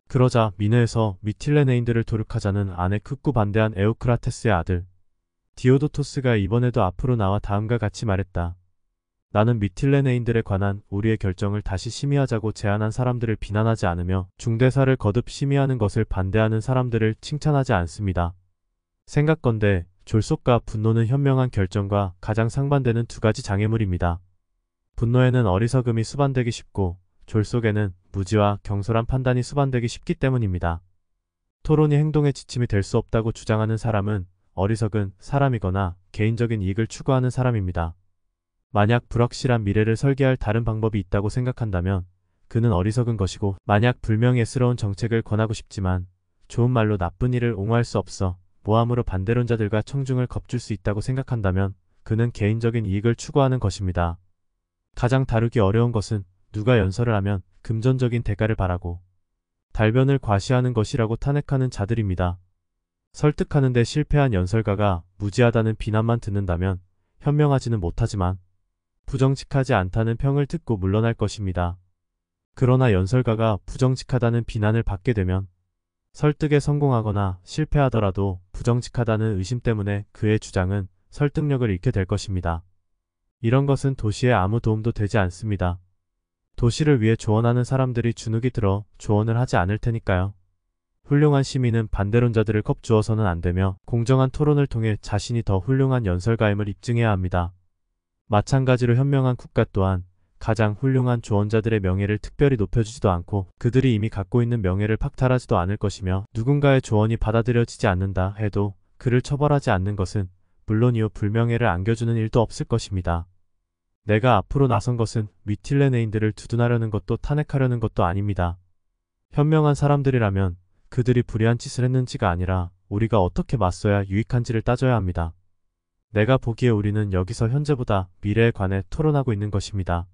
A: 그러자 민회에서 미틸레네인들을 도륙하자는 안에 극구 반대한 에우크라테스의 아들 디오도토스가 이번에도 앞으로 나와 다음과 같이 말했다. 나는 미틸레네인들에 관한 우리의 결정을 다시 심의하자고 제안한 사람들을 비난하지 않으며 중대사를 거듭 심의하는 것을 반대하는 사람들을 칭찬하지 않습니다. 생각건대 졸속과 분노는 현명한 결정과 가장 상반되는 두 가지 장애물입니다. 분노에는 어리석음이 수반되기 쉽고 졸속에는 무지와 경솔한 판단이 수반되기 쉽기 때문입니다. 토론이 행동의 지침이 될 수 없다고 주장하는 사람은 어리석은 사람이거나 개인적인 이익을 추구하는 사람입니다. 만약 불확실한 미래를 설계할 다른 방법이 있다고 생각한다면 그는 어리석은 것이고 만약 불명예스러운 정책을 권하고 싶지만 좋은 말로 나쁜 일을 옹호할 수 없어 모함으로 반대론자들과 청중을 겁줄 수 있다고 생각한다면 그는 개인적인 이익을 추구하는 것입니다. 가장 다루기 어려운 것은 누가 연설을 하면 금전적인 대가를 바라고 달변을 과시하는 것이라고 탄핵하는 자들입니다. 설득하는 데 실패한 연설가가 무지하다는 비난만 듣는다면 현명하지는 못하지만 부정직하지 않다는 평을 듣고 물러날 것입니다. 그러나 연설가가 부정직하다는 비난을 받게 되면 설득에 성공하거나 실패하더라도 부정직하다는 의심 때문에 그의 주장은 설득력을 잃게 될 것입니다. 이런 것은 도시에 아무 도움도 되지 않습니다. 도시를 위해 조언하는 사람들이 주눅이 들어 조언을 하지 않을 테니까요. 훌륭한 시민은 반대론자들을 겁주어서는 안 되며 공정한 토론을 통해 자신이 더 훌륭한 연설가임을 입증해야 합니다. 마찬가지로 현명한 국가 또한 가장 훌륭한 조언자들의 명예를 특별히 높여주지도 않고 그들이 이미 갖고 있는 명예를 박탈하지도 않을 것이며 누군가의 조언이 받아들여지지 않는다 해도 그를 처벌하지 않는 것은 물론이요 불명예를 안겨주는 일도 없을 것입니다. 내가 앞으로 나선 것은 미틸레네인들을 두둔하려는 것도 탄핵하려는 것도 아닙니다. 현명한 사람들이라면 그들이 불의한 짓을 했는지가 아니라 우리가 어떻게 맞서야 유익한지를 따져야 합니다. 내가 보기에 우리는 여기서 현재보다 미래에 관해 토론하고 있는 것입니다.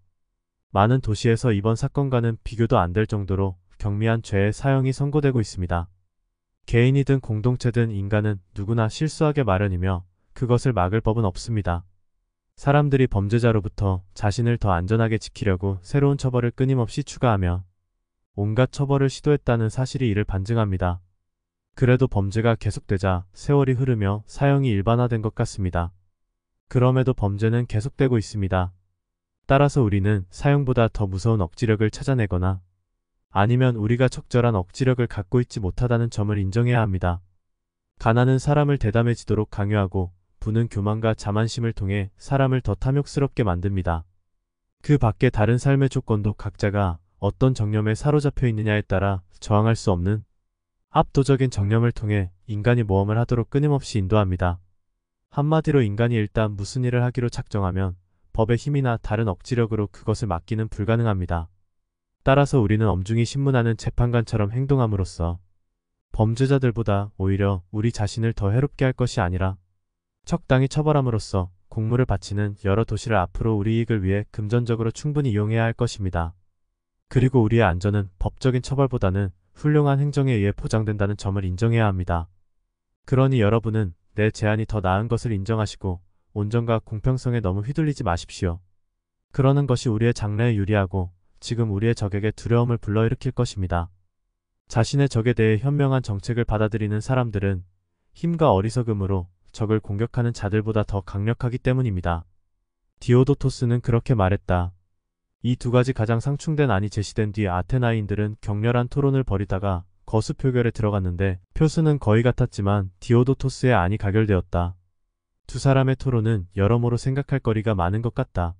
A: 많은 도시에서 이번 사건과는 비교도 안 될 정도로 경미한 죄의 사형이 선고되고 있습니다. 개인이든 공동체든 인간은 누구나 실수하게 마련이며 그것을 막을 법은 없습니다. 사람들이 범죄자로부터 자신을 더 안전하게 지키려고 새로운 처벌을 끊임없이 추가하며 온갖 처벌을 시도했다는 사실이 이를 반증합니다. 그래도 범죄가 계속되자 세월이 흐르며 사형이 일반화된 것 같습니다. 그럼에도 범죄는 계속되고 있습니다. 따라서 우리는 사형보다 더 무서운 억지력을 찾아내거나 아니면 우리가 적절한 억지력을 갖고 있지 못하다는 점을 인정해야 합니다. 가난은 사람을 대담해지도록 강요하고 부는 교만과 자만심을 통해 사람을 더 탐욕스럽게 만듭니다. 그 밖에 다른 삶의 조건도 각자가 어떤 정념에 사로잡혀 있느냐에 따라 저항할 수 없는 압도적인 정념을 통해 인간이 모험을 하도록 끊임없이 인도합니다. 한마디로 인간이 일단 무슨 일을 하기로 작정하면 법의 힘이나 다른 억지력으로 그것을 막기는 불가능합니다. 따라서 우리는 엄중히 신문하는 재판관처럼 행동함으로써 범죄자들보다 오히려 우리 자신을 더 해롭게 할 것이 아니라 적당히 처벌함으로써 공물을 바치는 여러 도시를 앞으로 우리 이익을 위해 금전적으로 충분히 이용해야 할 것입니다. 그리고 우리의 안전은 법적인 처벌보다는 훌륭한 행정에 의해 보장된다는 점을 인정해야 합니다. 그러니 여러분은 내 제안이 더 나은 것을 인정하시고 온전과 공평성에 너무 휘둘리지 마십시오. 그러는 것이 우리의 장래에 유리하고 지금 우리의 적에게 두려움을 불러일으킬 것입니다. 자신의 적에 대해 현명한 정책을 받아들이는 사람들은 힘과 어리석음으로 적을 공격하는 자들보다 더 강력하기 때문입니다. 디오도토스는 그렇게 말했다. 이 두 가지 가장 상충된 안이 제시된 뒤 아테나인들은 격렬한 토론을 벌이다가 거수 표결에 들어갔는데 표수는 거의 같았지만 디오도토스의 안이 가결되었다. 두 사람의 토론은 여러모로 생각할 거리가 많은 것 같다.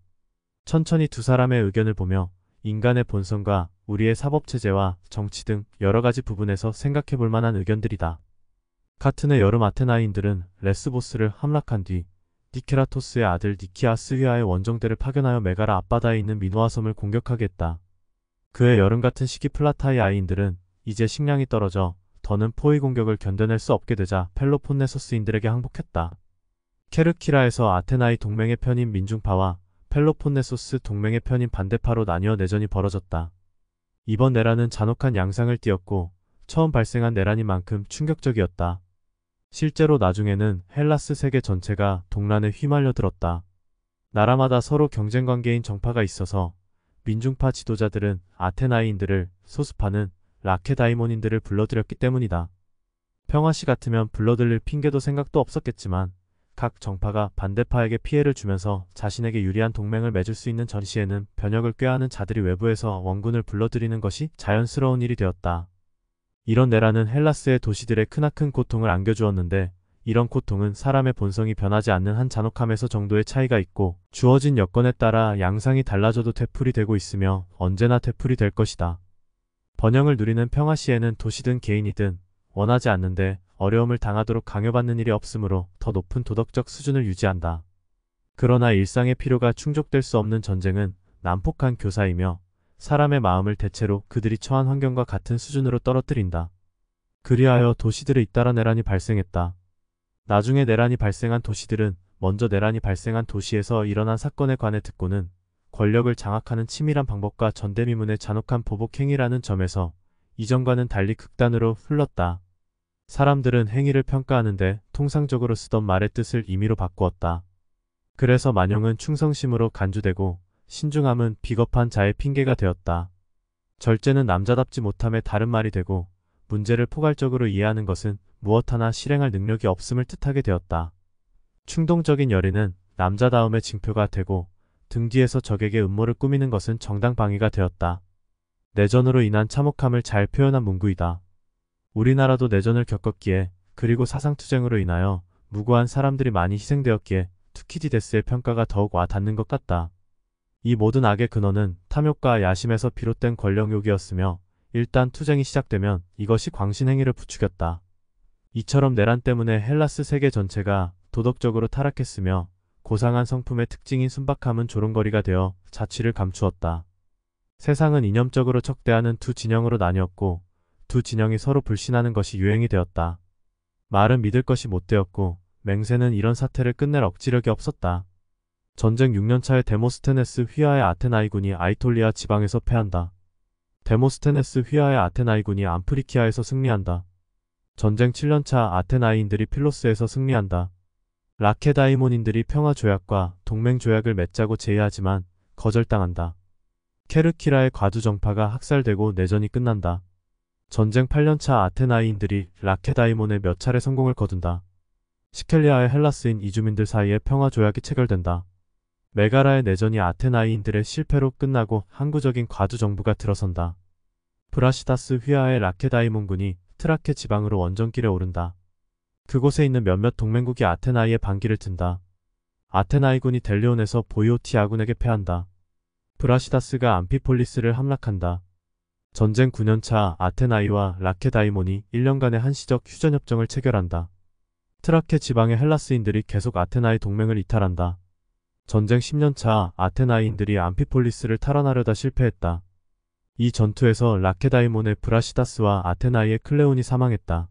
A: 천천히 두 사람의 의견을 보며 인간의 본성과 우리의 사법체제와 정치 등 여러 가지 부분에서 생각해 볼 만한 의견들이다. 같은 해 여름 아테나인들은 레스보스를 함락한 뒤 니케라토스의 아들 니키아스 휘하의 원정대를 파견하여 메가라 앞바다에 있는 미노아 섬을 공격하게 했다. 그해 여름 같은 시기 플라타의 아이인들은 이제 식량이 떨어져 더는 포위 공격을 견뎌낼 수 없게 되자 펠로폰네소스인들에게 항복했다. 케르키라에서 아테나의 동맹의 편인 민중파와 펠로폰네소스 동맹의 편인 반대파로 나뉘어 내전이 벌어졌다. 이번 내란은 잔혹한 양상을 띠었고 처음 발생한 내란인 만큼 충격적이었다. 실제로 나중에는 헬라스 세계 전체가 동란에 휘말려 들었다. 나라마다 서로 경쟁관계인 정파가 있어서 민중파 지도자들은 아테나이인들을, 소수파는 라케다이몬인들을 불러들였기 때문이다. 평화시 같으면 불러들일 핑계도 생각도 없었겠지만 각 정파가 반대파에게 피해를 주면서 자신에게 유리한 동맹을 맺을 수 있는 전시에는 변혁을 꾀하는 자들이 외부에서 원군을 불러들이는 것이 자연스러운 일이 되었다. 이런 내란은 헬라스의 도시들에 크나큰 고통을 안겨주었는데 이런 고통은 사람의 본성이 변하지 않는 한 잔혹함에서 정도의 차이가 있고 주어진 여건에 따라 양상이 달라져도 되풀이 되고 있으며 언제나 되풀이 될 것이다. 번영을 누리는 평화 시에는 도시든 개인이든 원하지 않는데 어려움을 당하도록 강요받는 일이 없으므로 더 높은 도덕적 수준을 유지한다. 그러나 일상의 필요가 충족될 수 없는 전쟁은 난폭한 교사이며 사람의 마음을 대체로 그들이 처한 환경과 같은 수준으로 떨어뜨린다. 그리하여 도시들에 잇따라 내란이 발생했다. 나중에 내란이 발생한 도시들은 먼저 내란이 발생한 도시에서 일어난 사건에 관해 듣고는 권력을 장악하는 치밀한 방법과 전대미문의 잔혹한 보복 행위라는 점에서 이전과는 달리 극단으로 흘렀다. 사람들은 행위를 평가하는데 통상적으로 쓰던 말의 뜻을 임의로 바꾸었다. 그래서 만용은 충성심으로 간주되고 신중함은 비겁한 자의 핑계가 되었다. 절제는 남자답지 못함의 다른 말이 되고 문제를 포괄적으로 이해하는 것은 무엇 하나 실행할 능력이 없음을 뜻하게 되었다. 충동적인 열의는 남자다움의 징표가 되고 등 뒤에서 적에게 음모를 꾸미는 것은 정당방위가 되었다. 내전으로 인한 참혹함을 잘 표현한 문구이다. 우리나라도 내전을 겪었기에 그리고 사상투쟁으로 인하여 무고한 사람들이 많이 희생되었기에 투키디데스의 평가가 더욱 와 닿는 것 같다. 이 모든 악의 근원은 탐욕과 야심에서 비롯된 권력욕이었으며 일단 투쟁이 시작되면 이것이 광신행위를 부추겼다. 이처럼 내란 때문에 헬라스 세계 전체가 도덕적으로 타락했으며 고상한 성품의 특징인 순박함은 조롱거리가 되어 자취를 감추었다. 세상은 이념적으로 척대하는 두 진영으로 나뉘었고 두 진영이 서로 불신하는 것이 유행이 되었다. 말은 믿을 것이 못 되었고 맹세는 이런 사태를 끝낼 억지력이 없었다. 전쟁 6년차에 데모스테네스 휘하의 아테나이군이 아이톨리아 지방에서 패한다. 데모스테네스 휘하의 아테나이군이 암프리키아에서 승리한다. 전쟁 7년차 아테나이인들이 필로스에서 승리한다. 라케다이몬인들이 평화조약과 동맹조약을 맺자고 제의하지만 거절당한다. 케르키라의 과두정파가 학살되고 내전이 끝난다. 전쟁 8년차 아테나이인들이 라케다이몬에 몇 차례 성공을 거둔다. 시켈리아의 헬라스인 이주민들 사이에 평화조약이 체결된다. 메가라의 내전이 아테나이인들의 실패로 끝나고 항구적인 과두정부가 들어선다. 브라시다스 휘하의 라케다이몬군이 트라케 지방으로 원정길에 오른다. 그곳에 있는 몇몇 동맹국이 아테나이의 반기를 든다. 아테나이군이 델리온에서 보이오티 아군에게 패한다. 브라시다스가 암피폴리스를 함락한다. 전쟁 9년차 아테나이와 라케다이몬이 1년간의 한시적 휴전협정을 체결한다. 트라케 지방의 헬라스인들이 계속 아테나이 동맹을 이탈한다. 전쟁 10년차 아테나이인들이 암피폴리스를 탈환하려다 실패했다. 이 전투에서 라케다이몬의 브라시다스와 아테나이의 클레온이 사망했다.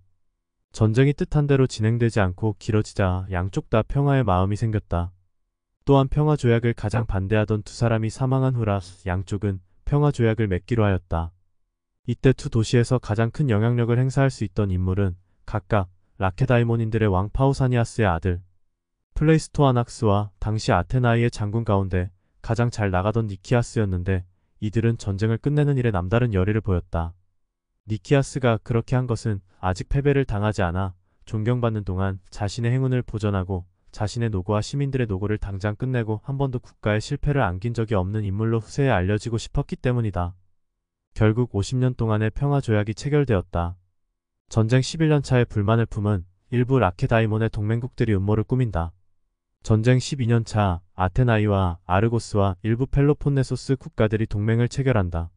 A: 전쟁이 뜻한 대로 진행되지 않고 길어지자 양쪽 다 평화의 마음이 생겼다. 또한 평화조약을 가장 반대하던 두 사람이 사망한 후라 양쪽은 평화조약을 맺기로 하였다. 이때 두 도시에서 가장 큰 영향력을 행사할 수 있던 인물은 각각 라케다이몬인들의 왕 파우사니아스의 아들 플레이스토아낙스와 당시 아테나이의 장군 가운데 가장 잘 나가던 니키아스였는데 이들은 전쟁을 끝내는 일에 남다른 열의를 보였다. 니키아스가 그렇게 한 것은 아직 패배를 당하지 않아 존경받는 동안 자신의 행운을 보전하고 자신의 노고와 시민들의 노고를 당장 끝내고 한 번도 국가의 실패를 안긴 적이 없는 인물로 후세에 알려지고 싶었기 때문이다. 결국 50년 동안의 평화조약이 체결되었다. 전쟁 11년차의 불만을 품은 일부 라케다이몬의 동맹국들이 음모를 꾸민다. 전쟁 12년차 아테나이와 아르고스와 일부 펠로폰네소스 국가들이 동맹을 체결한다.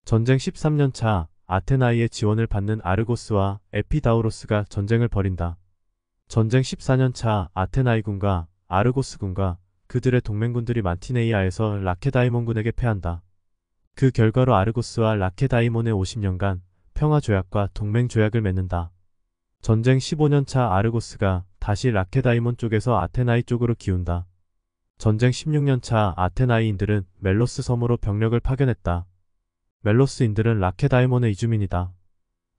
A: 전쟁 13년차 아테나이의 지원을 받는 아르고스와 에피다우로스가 전쟁을 벌인다. 전쟁 14년차 아테나이군과 아르고스군과 그들의 동맹군들이 만티네이아에서 라케다이몬군에게 패한다. 그 결과로 아르고스와 라케다이몬의 50년간 평화조약과 동맹조약을 맺는다. 전쟁 15년차 아르고스가 다시 라케다이몬 쪽에서 아테나이 쪽으로 기운다. 전쟁 16년차 아테나이인들은 멜로스 섬으로 병력을 파견했다. 멜로스인들은 라케다이몬의 이주민이다.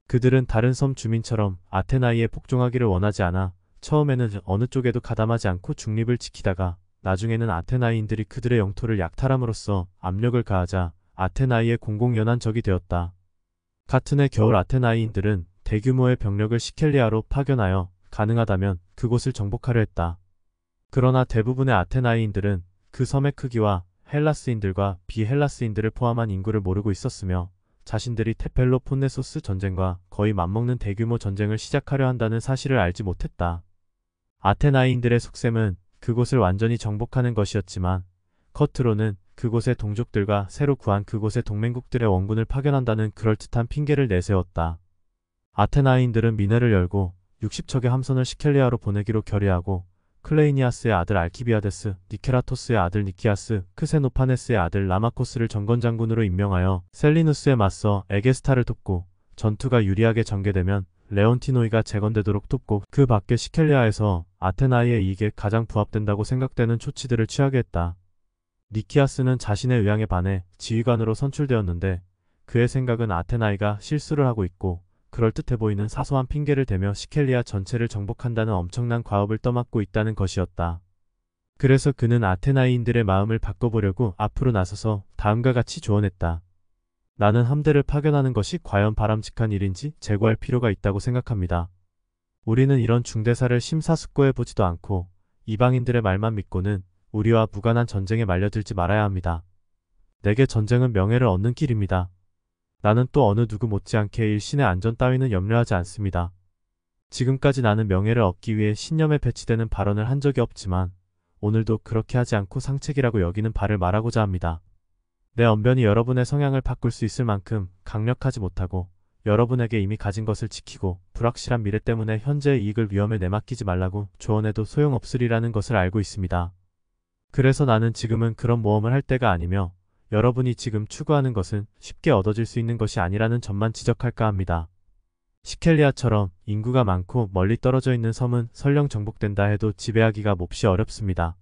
A: 그들은 다른 섬 주민처럼 아테나이에 복종하기를 원하지 않아 처음에는 어느 쪽에도 가담하지 않고 중립을 지키다가 나중에는 아테나이인들이 그들의 영토를 약탈함으로써 압력을 가하자 아테나이의 공공연한 적이 되었다. 같은 해 겨울 아테나이인들은 대규모의 병력을 시켈리아로 파견하여 가능하다면 그곳을 정복하려 했다. 그러나 대부분의 아테나이인들은 그 섬의 크기와 헬라스인들과 비헬라스인들을 포함한 인구를 모르고 있었으며 자신들이 테펠로폰네소스 전쟁과 거의 맞먹는 대규모 전쟁을 시작하려 한다는 사실을 알지 못했다. 아테나이인들의 속셈은 그곳을 완전히 정복하는 것이었지만 겉으로는 그곳의 동족들과 새로 구한 그곳의 동맹국들의 원군을 파견한다는 그럴듯한 핑계를 내세웠다. 아테나이인들은 미네를 열고 60척의 함선을 시켈리아로 보내기로 결의하고 클레이니아스의 아들 알키비아데스, 니케라토스의 아들 니키아스, 크세노파네스의 아들 라마코스를 정권장군으로 임명하여 셀리누스에 맞서 에게스타를 돕고 전투가 유리하게 전개되면 레온티노이가 재건되도록 돕고 그 밖에 시켈리아에서 아테나이의 이익에 가장 부합된다고 생각되는 조치들을 취하게 했다. 니키아스는 자신의 의향에 반해 지휘관으로 선출되었는데 그의 생각은 아테나이가 실수를 하고 있고 그럴듯해 보이는 사소한 핑계를 대며 시켈리아 전체를 정복한다는 엄청난 과업을 떠맡고 있다는 것이었다. 그래서 그는 아테나이인들의 마음을 바꿔보려고 앞으로 나서서 다음과 같이 조언했다. 나는 함대를 파견하는 것이 과연 바람직한 일인지 재고할 필요가 있다고 생각합니다. 우리는 이런 중대사를 심사숙고해 보지도 않고 이방인들의 말만 믿고는 우리와 무관한 전쟁에 말려들지 말아야 합니다. 내게 전쟁은 명예를 얻는 길입니다. 나는 또 어느 누구 못지않게 일신의 안전 따위는 염려하지 않습니다. 지금까지 나는 명예를 얻기 위해 신념에 배치되는 발언을 한 적이 없지만 오늘도 그렇게 하지 않고 상책이라고 여기는 바를 말하고자 합니다. 내 언변이 여러분의 성향을 바꿀 수 있을 만큼 강력하지 못하고 여러분에게 이미 가진 것을 지키고 불확실한 미래 때문에 현재의 이익을 위험에 내맡기지 말라고 조언해도 소용없으리라는 것을 알고 있습니다. 그래서 나는 지금은 그런 모험을 할 때가 아니며 여러분이 지금 추구하는 것은 쉽게 얻어질 수 있는 것이 아니라는 점만 지적할까 합니다. 시켈리아처럼 인구가 많고 멀리 떨어져 있는 섬은 설령 정복된다 해도 지배하기가 몹시 어렵습니다.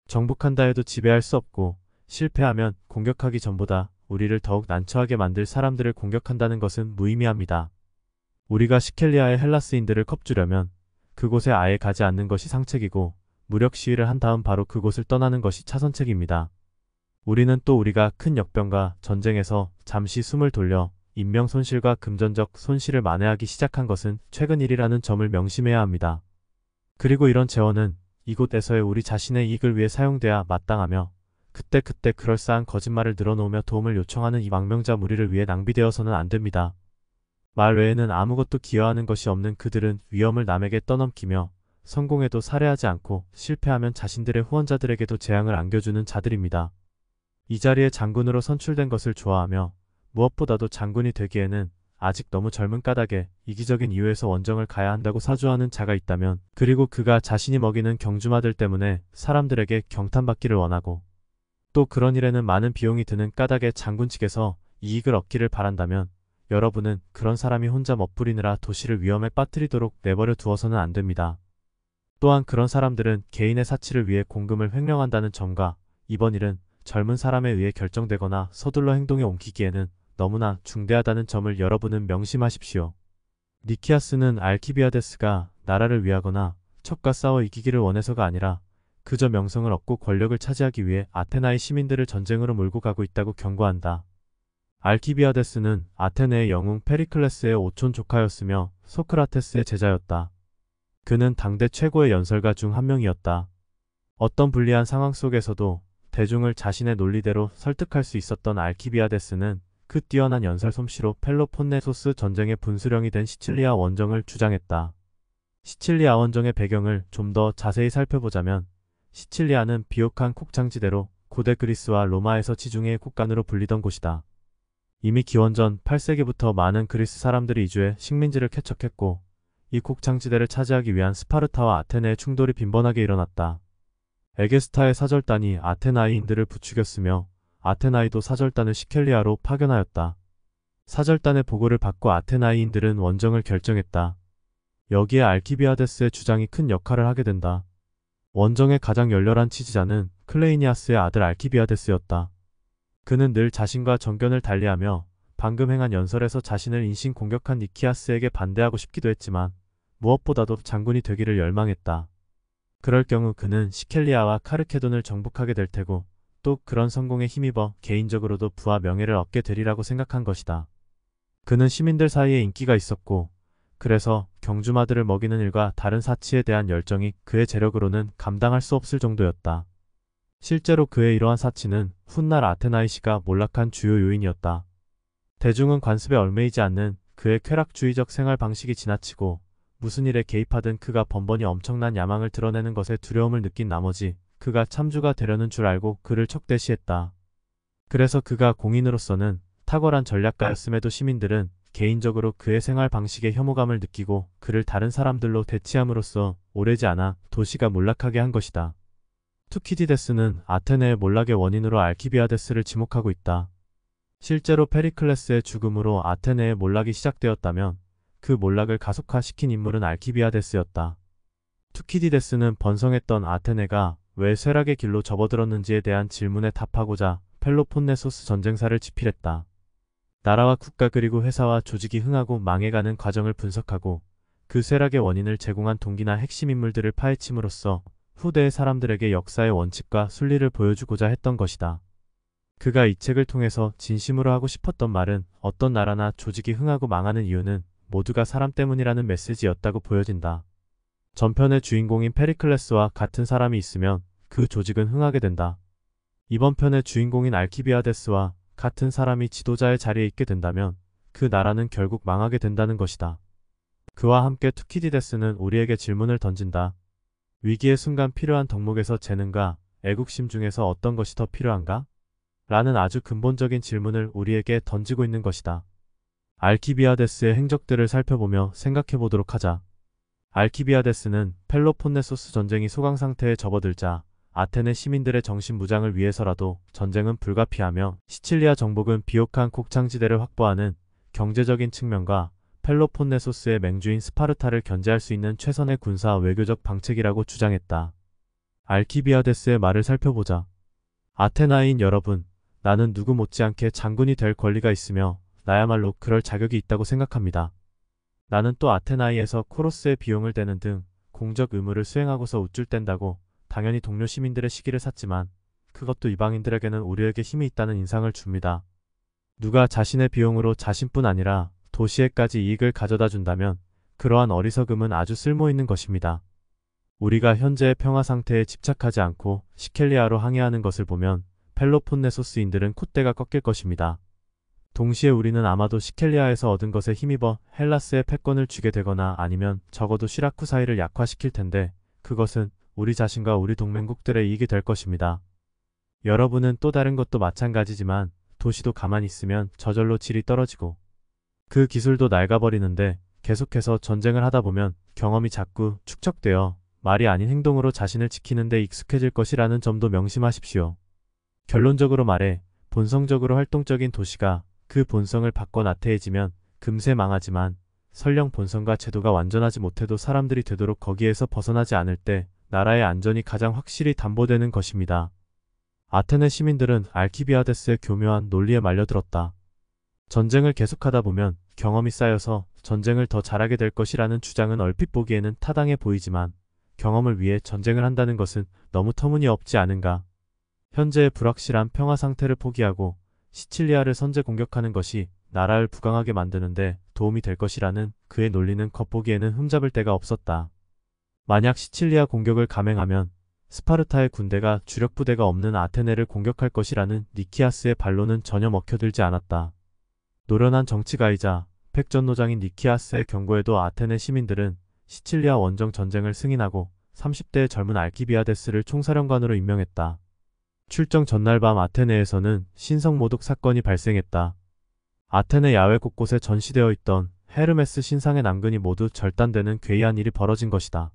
A: 정복한다 해도 지배할 수 없고 실패하면 공격하기 전보다 우리를 더욱 난처하게 만들 사람들을 공격한다는 것은 무의미합니다. 우리가 시켈리아의 헬라스인들을 겁주려면 그곳에 아예 가지 않는 것이 상책이고 무력 시위를 한 다음 바로 그곳을 떠나는 것이 차선책입니다. 우리는 또 우리가 큰 역병과 전쟁에서 잠시 숨을 돌려 인명 손실과 금전적 손실을 만회하기 시작한 것은 최근 일이라는 점을 명심해야 합니다. 그리고 이런 재원은 이곳에서의 우리 자신의 이익을 위해 사용돼야 마땅하며 그때 그럴싸한 거짓말을 늘어놓으며 도움을 요청하는 이 망명자 무리를 위해 낭비되어서는 안 됩니다. 말 외에는 아무것도 기여하는 것이 없는 그들은 위험을 남에게 떠넘기며 성공해도 살해하지 않고 실패하면 자신들의 후원자들에게도 재앙을 안겨주는 자들입니다. 이 자리에 장군으로 선출된 것을 좋아하며 무엇보다도 장군이 되기에는 아직 너무 젊은 까닭에 이기적인 이유에서 원정을 가야 한다고 사주하는 자가 있다면 그리고 그가 자신이 먹이는 경주마들 때문에 사람들에게 경탄받기를 원하고 또 그런 일에는 많은 비용이 드는 까닭에 장군 측에서 이익을 얻기를 바란다면 여러분은 그런 사람이 혼자 멋부리느라 도시를 위험에 빠뜨리도록 내버려 두어서는 안 됩니다. 또한 그런 사람들은 개인의 사치를 위해 공금을 횡령한다는 점과 이번 일은 젊은 사람에 의해 결정되거나 서둘러 행동에 옮기기에는 너무나 중대하다는 점을 여러분은 명심하십시오. 니키아스는 알키비아데스가 나라를 위하거나 적과 싸워 이기기를 원해서가 아니라 그저 명성을 얻고 권력을 차지하기 위해 아테나의 시민들을 전쟁으로 몰고 가고 있다고 경고한다. 알키비아데스는 아테네의 영웅 페리클레스의 오촌 조카였으며 소크라테스의 제자였다. 그는 당대 최고의 연설가 중 한 명이었다. 어떤 불리한 상황 속에서도 대중을 자신의 논리대로 설득할 수 있었던 알키비아데스는 그 뛰어난 연설 솜씨로 펠로폰네소스 전쟁의 분수령이 된 시칠리아 원정을 주장했다. 시칠리아 원정의 배경을 좀 더 자세히 살펴보자면 시칠리아는 비옥한 곡창지대로 고대 그리스와 로마에서 지중해의 국간으로 불리던 곳이다. 이미 기원전 8세기부터 많은 그리스 사람들이 이주해 식민지를 개척했고 이 곡창지대를 차지하기 위한 스파르타와 아테네의 충돌이 빈번하게 일어났다. 에게스타의 사절단이 아테나이인들을 부추겼으며 아테나이도 사절단을 시켈리아로 파견하였다. 사절단의 보고를 받고 아테나이인들은 원정을 결정했다. 여기에 알키비아데스의 주장이 큰 역할을 하게 된다. 원정의 가장 열렬한 지지자는 클레이니아스의 아들 알키비아데스였다. 그는 늘 자신과 정견을 달리하며 방금 행한 연설에서 자신을 인신공격한 니키아스에게 반대하고 싶기도 했지만 무엇보다도 장군이 되기를 열망했다. 그럴 경우 그는 시켈리아와 카르케돈을 정복하게 될 테고 또 그런 성공에 힘입어 개인적으로도 부와 명예를 얻게 되리라고 생각한 것이다. 그는 시민들 사이에 인기가 있었고 그래서 경주마들을 먹이는 일과 다른 사치에 대한 열정이 그의 재력으로는 감당할 수 없을 정도였다. 실제로 그의 이러한 사치는 훗날 아테나이시가 몰락한 주요 요인이었다. 대중은 관습에 얽매이지 않는 그의 쾌락주의적 생활 방식이 지나치고 무슨 일에 개입하든 그가 번번이 엄청난 야망을 드러내는 것에 두려움을 느낀 나머지 그가 참주가 되려는 줄 알고 그를 척대시했다. 그래서 그가 공인으로서는 탁월한 전략가였음에도 시민들은 개인적으로 그의 생활 방식에 혐오감을 느끼고 그를 다른 사람들로 대치함으로써 오래지 않아 도시가 몰락하게 한 것이다. 투키디데스는 아테네의 몰락의 원인으로 알키비아데스를 지목하고 있다. 실제로 페리클레스의 죽음으로 아테네의 몰락이 시작되었다면 그 몰락을 가속화시킨 인물은 알키비아데스였다. 투키디데스는 번성했던 아테네가 왜 쇠락의 길로 접어들었는지에 대한 질문에 답하고자 펠로폰네소스 전쟁사를 집필했다. 나라와 국가 그리고 회사와 조직이 흥하고 망해가는 과정을 분석하고 그 쇠락의 원인을 제공한 동기나 핵심 인물들을 파헤침으로써 후대의 사람들에게 역사의 원칙과 순리를 보여주고자 했던 것이다. 그가 이 책을 통해서 진심으로 하고 싶었던 말은 어떤 나라나 조직이 흥하고 망하는 이유는 모두가 사람 때문이라는 메시지였다고 보여진다. 전편의 주인공인 페리클레스와 같은 사람이 있으면 그 조직은 흥하게 된다. 이번 편의 주인공인 알키비아데스와 같은 사람이 지도자의 자리에 있게 된다면 그 나라는 결국 망하게 된다는 것이다. 그와 함께 투키디데스는 우리에게 질문을 던진다. 위기의 순간 필요한 덕목에서 재능과 애국심 중에서 어떤 것이 더 필요한가? 라는 아주 근본적인 질문을 우리에게 던지고 있는 것이다. 알키비아데스의 행적들을 살펴보며 생각해 보도록 하자. 알키비아데스는 펠로폰네소스 전쟁이 소강 상태에 접어들자 아테네 시민들의 정신 무장을 위해서라도 전쟁은 불가피하며 시칠리아 정복은 비옥한 곡창지대를 확보하는 경제적인 측면과 펠로폰네소스의 맹주인 스파르타를 견제할 수 있는 최선의 군사 외교적 방책이라고 주장했다. 알키비아데스의 말을 살펴보자. 아테나인 여러분, 나는 누구 못지않게 장군이 될 권리가 있으며 나야말로 그럴 자격이 있다고 생각합니다. 나는 또 아테나이에서 코로스의 비용을 대는 등 공적 의무를 수행하고서 우쭐댄다고 당연히 동료 시민들의 시기를 샀지만 그것도 이방인들에게는 우리에게 힘이 있다는 인상을 줍니다. 누가 자신의 비용으로 자신뿐 아니라 도시에까지 이익을 가져다 준다면 그러한 어리석음은 아주 쓸모있는 것입니다. 우리가 현재의 평화 상태에 집착하지 않고 시켈리아로 항해하는 것을 보면 펠로폰네소스인들은 콧대가 꺾일 것입니다. 동시에 우리는 아마도 시켈리아에서 얻은 것에 힘입어 헬라스의 패권을 쥐게 되거나 아니면 적어도 시라쿠사이를 약화시킬 텐데 그것은 우리 자신과 우리 동맹국들의 이익이 될 것입니다. 여러분은 또 다른 것도 마찬가지지만 도시도 가만히 있으면 저절로 질이 떨어지고 그 기술도 낡아버리는데 계속해서 전쟁을 하다 보면 경험이 자꾸 축적되어 말이 아닌 행동으로 자신을 지키는 데 익숙해질 것이라는 점도 명심하십시오. 결론적으로 말해 본성적으로 활동적인 도시가 그 본성을 바꿔 나태해지면 금세 망하지만 설령 본성과 제도가 완전하지 못해도 사람들이 되도록 거기에서 벗어나지 않을 때 나라의 안전이 가장 확실히 담보되는 것입니다. 아테네 시민들은 알키비아데스의 교묘한 논리에 말려들었다. 전쟁을 계속하다 보면 경험이 쌓여서 전쟁을 더 잘하게 될 것이라는 주장은 얼핏 보기에는 타당해 보이지만 경험을 위해 전쟁을 한다는 것은 너무 터무니없지 않은가. 현재의 불확실한 평화 상태를 포기하고 시칠리아를 선제 공격하는 것이 나라를 부강하게 만드는데 도움이 될 것이라는 그의 논리는 겉보기에는 흠잡을 데가 없었다. 만약 시칠리아 공격을 감행하면 스파르타의 군대가 주력 부대가 없는 아테네를 공격할 것이라는 니키아스의 반론은 전혀 먹혀들지 않았다. 노련한 정치가이자 백전노장인 니키아스의 경고에도 아테네 시민들은 시칠리아 원정 전쟁을 승인하고 30대의 젊은 알키비아데스를 총사령관으로 임명했다. 출정 전날 밤 아테네에서는 신성 모독 사건이 발생했다. 아테네 야외 곳곳에 전시되어 있던 헤르메스 신상의 남근이 모두 절단되는 괴이한 일이 벌어진 것이다.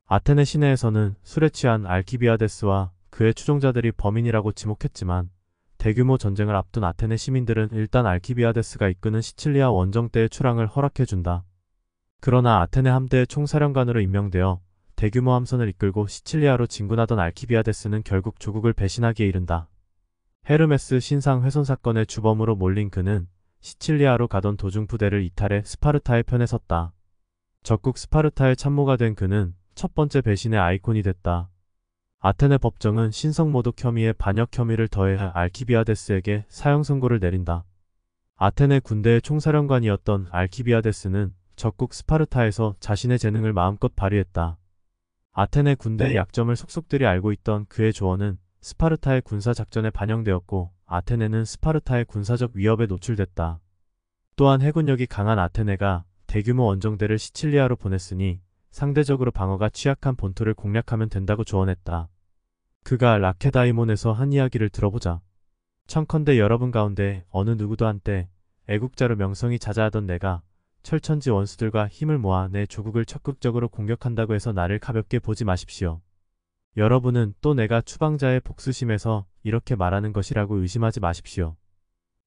A: 아테네 시내에서는 술에 취한 알키비아데스와 그의 추종자들이 범인이라고 지목했지만 대규모 전쟁을 앞둔 아테네 시민들은 일단 알키비아데스가 이끄는 시칠리아 원정대의 출항을 허락해준다. 그러나 아테네 함대의 총사령관으로 임명되어 대규모 함선을 이끌고 시칠리아로 진군하던 알키비아데스는 결국 조국을 배신하기에 이른다. 헤르메스 신상 훼손 사건의 주범으로 몰린 그는 시칠리아로 가던 도중 부대를 이탈해 스파르타의 편에 섰다. 적국 스파르타의 참모가 된 그는 첫 번째 배신의 아이콘이 됐다. 아테네 법정은 신성모독 혐의에 반역 혐의를 더해 알키비아데스에게 사형 선고를 내린다. 아테네 군대의 총사령관이었던 알키비아데스는 적국 스파르타에서 자신의 재능을 마음껏 발휘했다. 아테네 군대의 약점을 속속들이 알고 있던 그의 조언은 스파르타의 군사작전에 반영되었고 아테네는 스파르타의 군사적 위협에 노출됐다. 또한 해군력이 강한 아테네가 대규모 원정대를 시칠리아로 보냈으니 상대적으로 방어가 취약한 본토를 공략하면 된다고 조언했다. 그가 라케다이몬에서 한 이야기를 들어보자. 청컨대 여러분 가운데 어느 누구도 한때 애국자로 명성이 자자하던 내가 철천지 원수들과 힘을 모아 내 조국을 적극적으로 공격한다고 해서 나를 가볍게 보지 마십시오. 여러분은 또 내가 추방자의 복수심에서 이렇게 말하는 것이라고 의심하지 마십시오.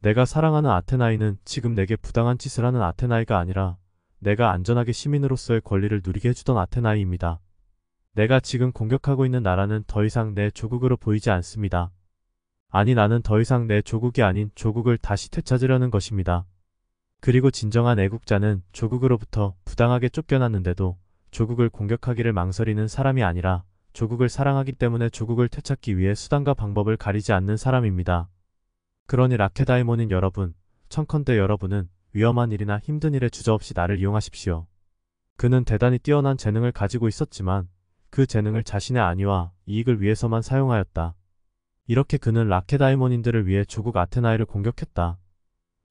A: 내가 사랑하는 아테나이는 지금 내게 부당한 짓을 하는 아테나이가 아니라 내가 안전하게 시민으로서의 권리를 누리게 해주던 아테나이입니다. 내가 지금 공격하고 있는 나라는 더 이상 내 조국으로 보이지 않습니다. 아니, 나는 더 이상 내 조국이 아닌 조국을 다시 되찾으려는 것입니다. 그리고 진정한 애국자는 조국으로부터 부당하게 쫓겨났는데도 조국을 공격하기를 망설이는 사람이 아니라 조국을 사랑하기 때문에 조국을 되찾기 위해 수단과 방법을 가리지 않는 사람입니다. 그러니 라케다이몬인 여러분, 청컨대 여러분은 위험한 일이나 힘든 일에 주저없이 나를 이용하십시오. 그는 대단히 뛰어난 재능을 가지고 있었지만 그 재능을 자신의 안위와 이익을 위해서만 사용하였다. 이렇게 그는 라케다이몬인들을 위해 조국 아테나이를 공격했다.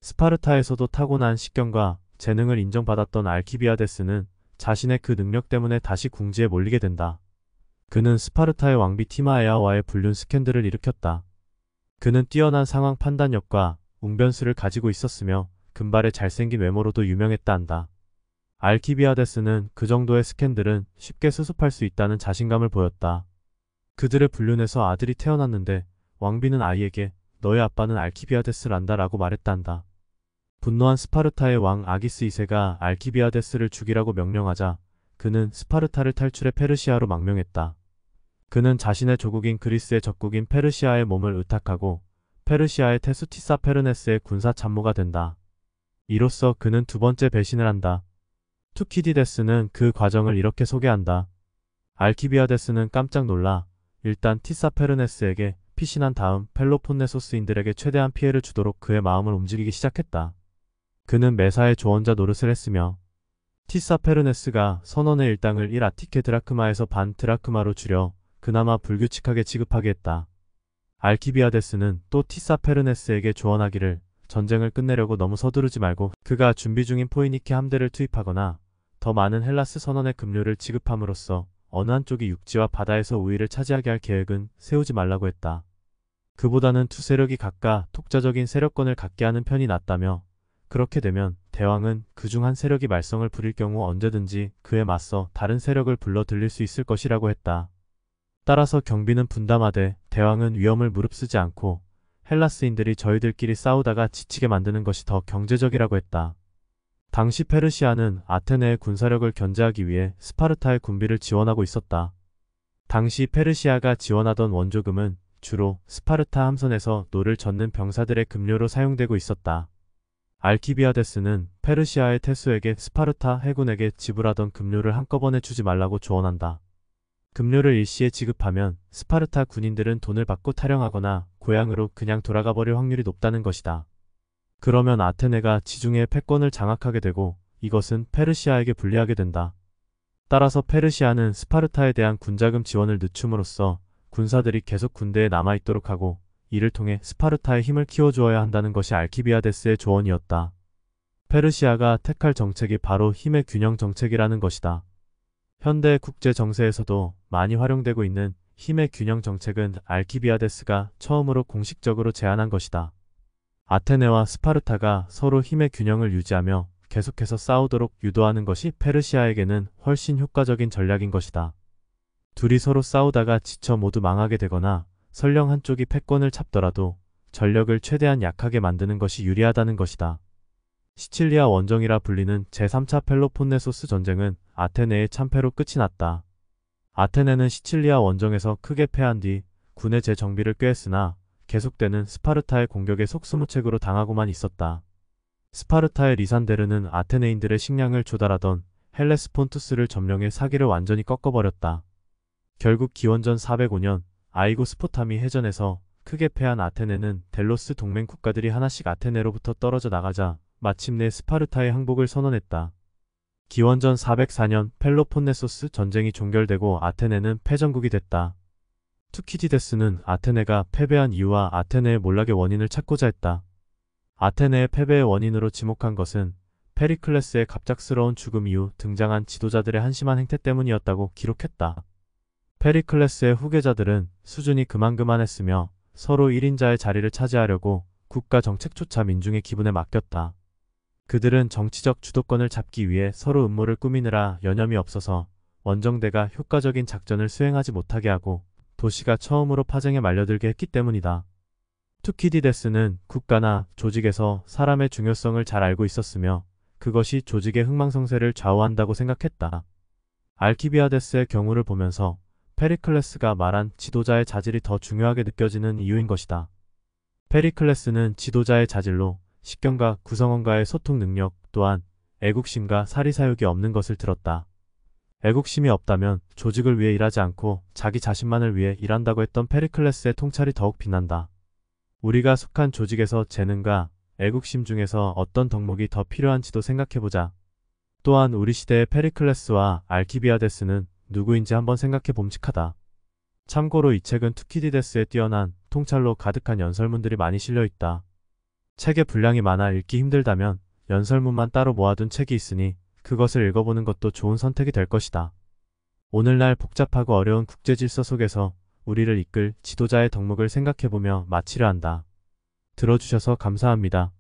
A: 스파르타에서도 타고난 식견과 재능을 인정받았던 알키비아데스는 자신의 그 능력 때문에 다시 궁지에 몰리게 된다. 그는 스파르타의 왕비 티마에아와의 불륜 스캔들을 일으켰다. 그는 뛰어난 상황 판단력과 웅변수를 가지고 있었으며 금발의 잘생긴 외모로도 유명했다 한다. 알키비아데스는 그 정도의 스캔들은 쉽게 수습할 수 있다는 자신감을 보였다. 그들의 불륜에서 아들이 태어났는데 왕비는 아이에게 너의 아빠는 알키비아데스란다 라고 말했단다. 분노한 스파르타의 왕 아기스 2세가 알키비아데스를 죽이라고 명령하자 그는 스파르타를 탈출해 페르시아로 망명했다. 그는 자신의 조국인 그리스의 적국인 페르시아의 몸을 의탁하고 페르시아의 태수 티사페르네스의 군사 참모가 된다. 이로써 그는 두 번째 배신을 한다. 투키디데스는 그 과정을 이렇게 소개한다. 알키비아데스는 깜짝 놀라 일단 티사페르네스에게 피신한 다음 펠로폰네소스인들에게 최대한 피해를 주도록 그의 마음을 움직이기 시작했다. 그는 매사에 조언자 노릇을 했으며 티사페르네스가 선원의 일당을 1아티케 드라크마에서 반 드라크마로 줄여 그나마 불규칙하게 지급하게 했다. 알키비아데스는 또 티사페르네스에게 조언하기를 전쟁을 끝내려고 너무 서두르지 말고 그가 준비 중인 포이니케 함대를 투입하거나 더 많은 헬라스 선원의 급료를 지급함으로써 어느 한쪽이 육지와 바다에서 우위를 차지하게 할 계획은 세우지 말라고 했다. 그보다는 두 세력이 각각 독자적인 세력권을 갖게 하는 편이 낫다며 그렇게 되면 대왕은 그중 한 세력이 말썽을 부릴 경우 언제든지 그에 맞서 다른 세력을 불러 들일 수 있을 것이라고 했다. 따라서 경비는 분담하되 대왕은 위험을 무릅쓰지 않고 헬라스인들이 저희들끼리 싸우다가 지치게 만드는 것이 더 경제적이라고 했다. 당시 페르시아는 아테네의 군사력을 견제하기 위해 스파르타의 군비를 지원하고 있었다. 당시 페르시아가 지원하던 원조금은 주로 스파르타 함선에서 노를 젓는 병사들의 급료로 사용되고 있었다. 알키비아데스는 페르시아의 태수에게 스파르타 해군에게 지불하던 급료를 한꺼번에 주지 말라고 조언한다. 급료를 일시에 지급하면 스파르타 군인들은 돈을 받고 타령하거나 고향으로 그냥 돌아가 버릴 확률이 높다는 것이다. 그러면 아테네가 지중해의 패권을 장악하게 되고 이것은 페르시아에게 불리하게 된다. 따라서 페르시아는 스파르타에 대한 군자금 지원을 늦춤으로써 군사들이 계속 군대에 남아있도록 하고 이를 통해 스파르타의 힘을 키워주어야 한다는 것이 알키비아데스의 조언이었다. 페르시아가 택할 정책이 바로 힘의 균형 정책이라는 것이다. 현대 국제 정세에서도 많이 활용되고 있는 힘의 균형 정책은 알키비아데스가 처음으로 공식적으로 제안한 것이다. 아테네와 스파르타가 서로 힘의 균형을 유지하며 계속해서 싸우도록 유도하는 것이 페르시아에게는 훨씬 효과적인 전략인 것이다. 둘이 서로 싸우다가 지쳐 모두 망하게 되거나 설령 한쪽이 패권을 잡더라도 전력을 최대한 약하게 만드는 것이 유리하다는 것이다. 시칠리아 원정이라 불리는 제3차 펠로폰네소스 전쟁은 아테네의 참패로 끝이 났다. 아테네는 시칠리아 원정에서 크게 패한 뒤 군의 재정비를 꾀했으나 계속되는 스파르타의 공격에 속수무책으로 당하고만 있었다. 스파르타의 리산데르는 아테네인들의 식량을 조달하던 헬레스폰투스를 점령해 사기를 완전히 꺾어버렸다. 결국 기원전 405년 아이고 스포타미 해전에서 크게 패한 아테네는 델로스 동맹 국가들이 하나씩 아테네로부터 떨어져 나가자 마침내 스파르타의 항복을 선언했다. 기원전 404년 펠로폰네소스 전쟁이 종결되고 아테네는 패전국이 됐다. 투키디데스는 아테네가 패배한 이유와 아테네의 몰락의 원인을 찾고자 했다. 아테네의 패배의 원인으로 지목한 것은 페리클레스의 갑작스러운 죽음 이후 등장한 지도자들의 한심한 행태 때문이었다고 기록했다. 페리클레스의 후계자들은 수준이 그만했으며 서로 1인자의 자리를 차지하려고 국가 정책조차 민중의 기분에 맡겼다. 그들은 정치적 주도권을 잡기 위해 서로 음모를 꾸미느라 여념이 없어서 원정대가 효과적인 작전을 수행하지 못하게 하고 도시가 처음으로 파쟁에 말려들게 했기 때문이다. 투키디데스는 국가나 조직에서 사람의 중요성을 잘 알고 있었으며 그것이 조직의 흥망성쇠를 좌우한다고 생각했다. 알키비아데스의 경우를 보면서 페리클레스가 말한 지도자의 자질이 더 중요하게 느껴지는 이유인 것이다. 페리클레스는 지도자의 자질로 식견과 구성원과의 소통 능력 또한 애국심과 사리사욕이 없는 것을 들었다. 애국심이 없다면 조직을 위해 일하지 않고 자기 자신만을 위해 일한다고 했던 페리클레스의 통찰이 더욱 빛난다. 우리가 속한 조직에서 재능과 애국심 중에서 어떤 덕목이 더 필요한지도 생각해보자. 또한 우리 시대의 페리클레스와 알키비아데스는 누구인지 한번 생각해 봄직하다. 참고로 이 책은 투키디데스의 뛰어난 통찰로 가득한 연설문들이 많이 실려있다. 책의 분량이 많아 읽기 힘들다면 연설문만 따로 모아둔 책이 있으니 그것을 읽어보는 것도 좋은 선택이 될 것이다. 오늘날 복잡하고 어려운 국제질서 속에서 우리를 이끌 지도자의 덕목을 생각해보며 마치려 한다. 들어주셔서 감사합니다.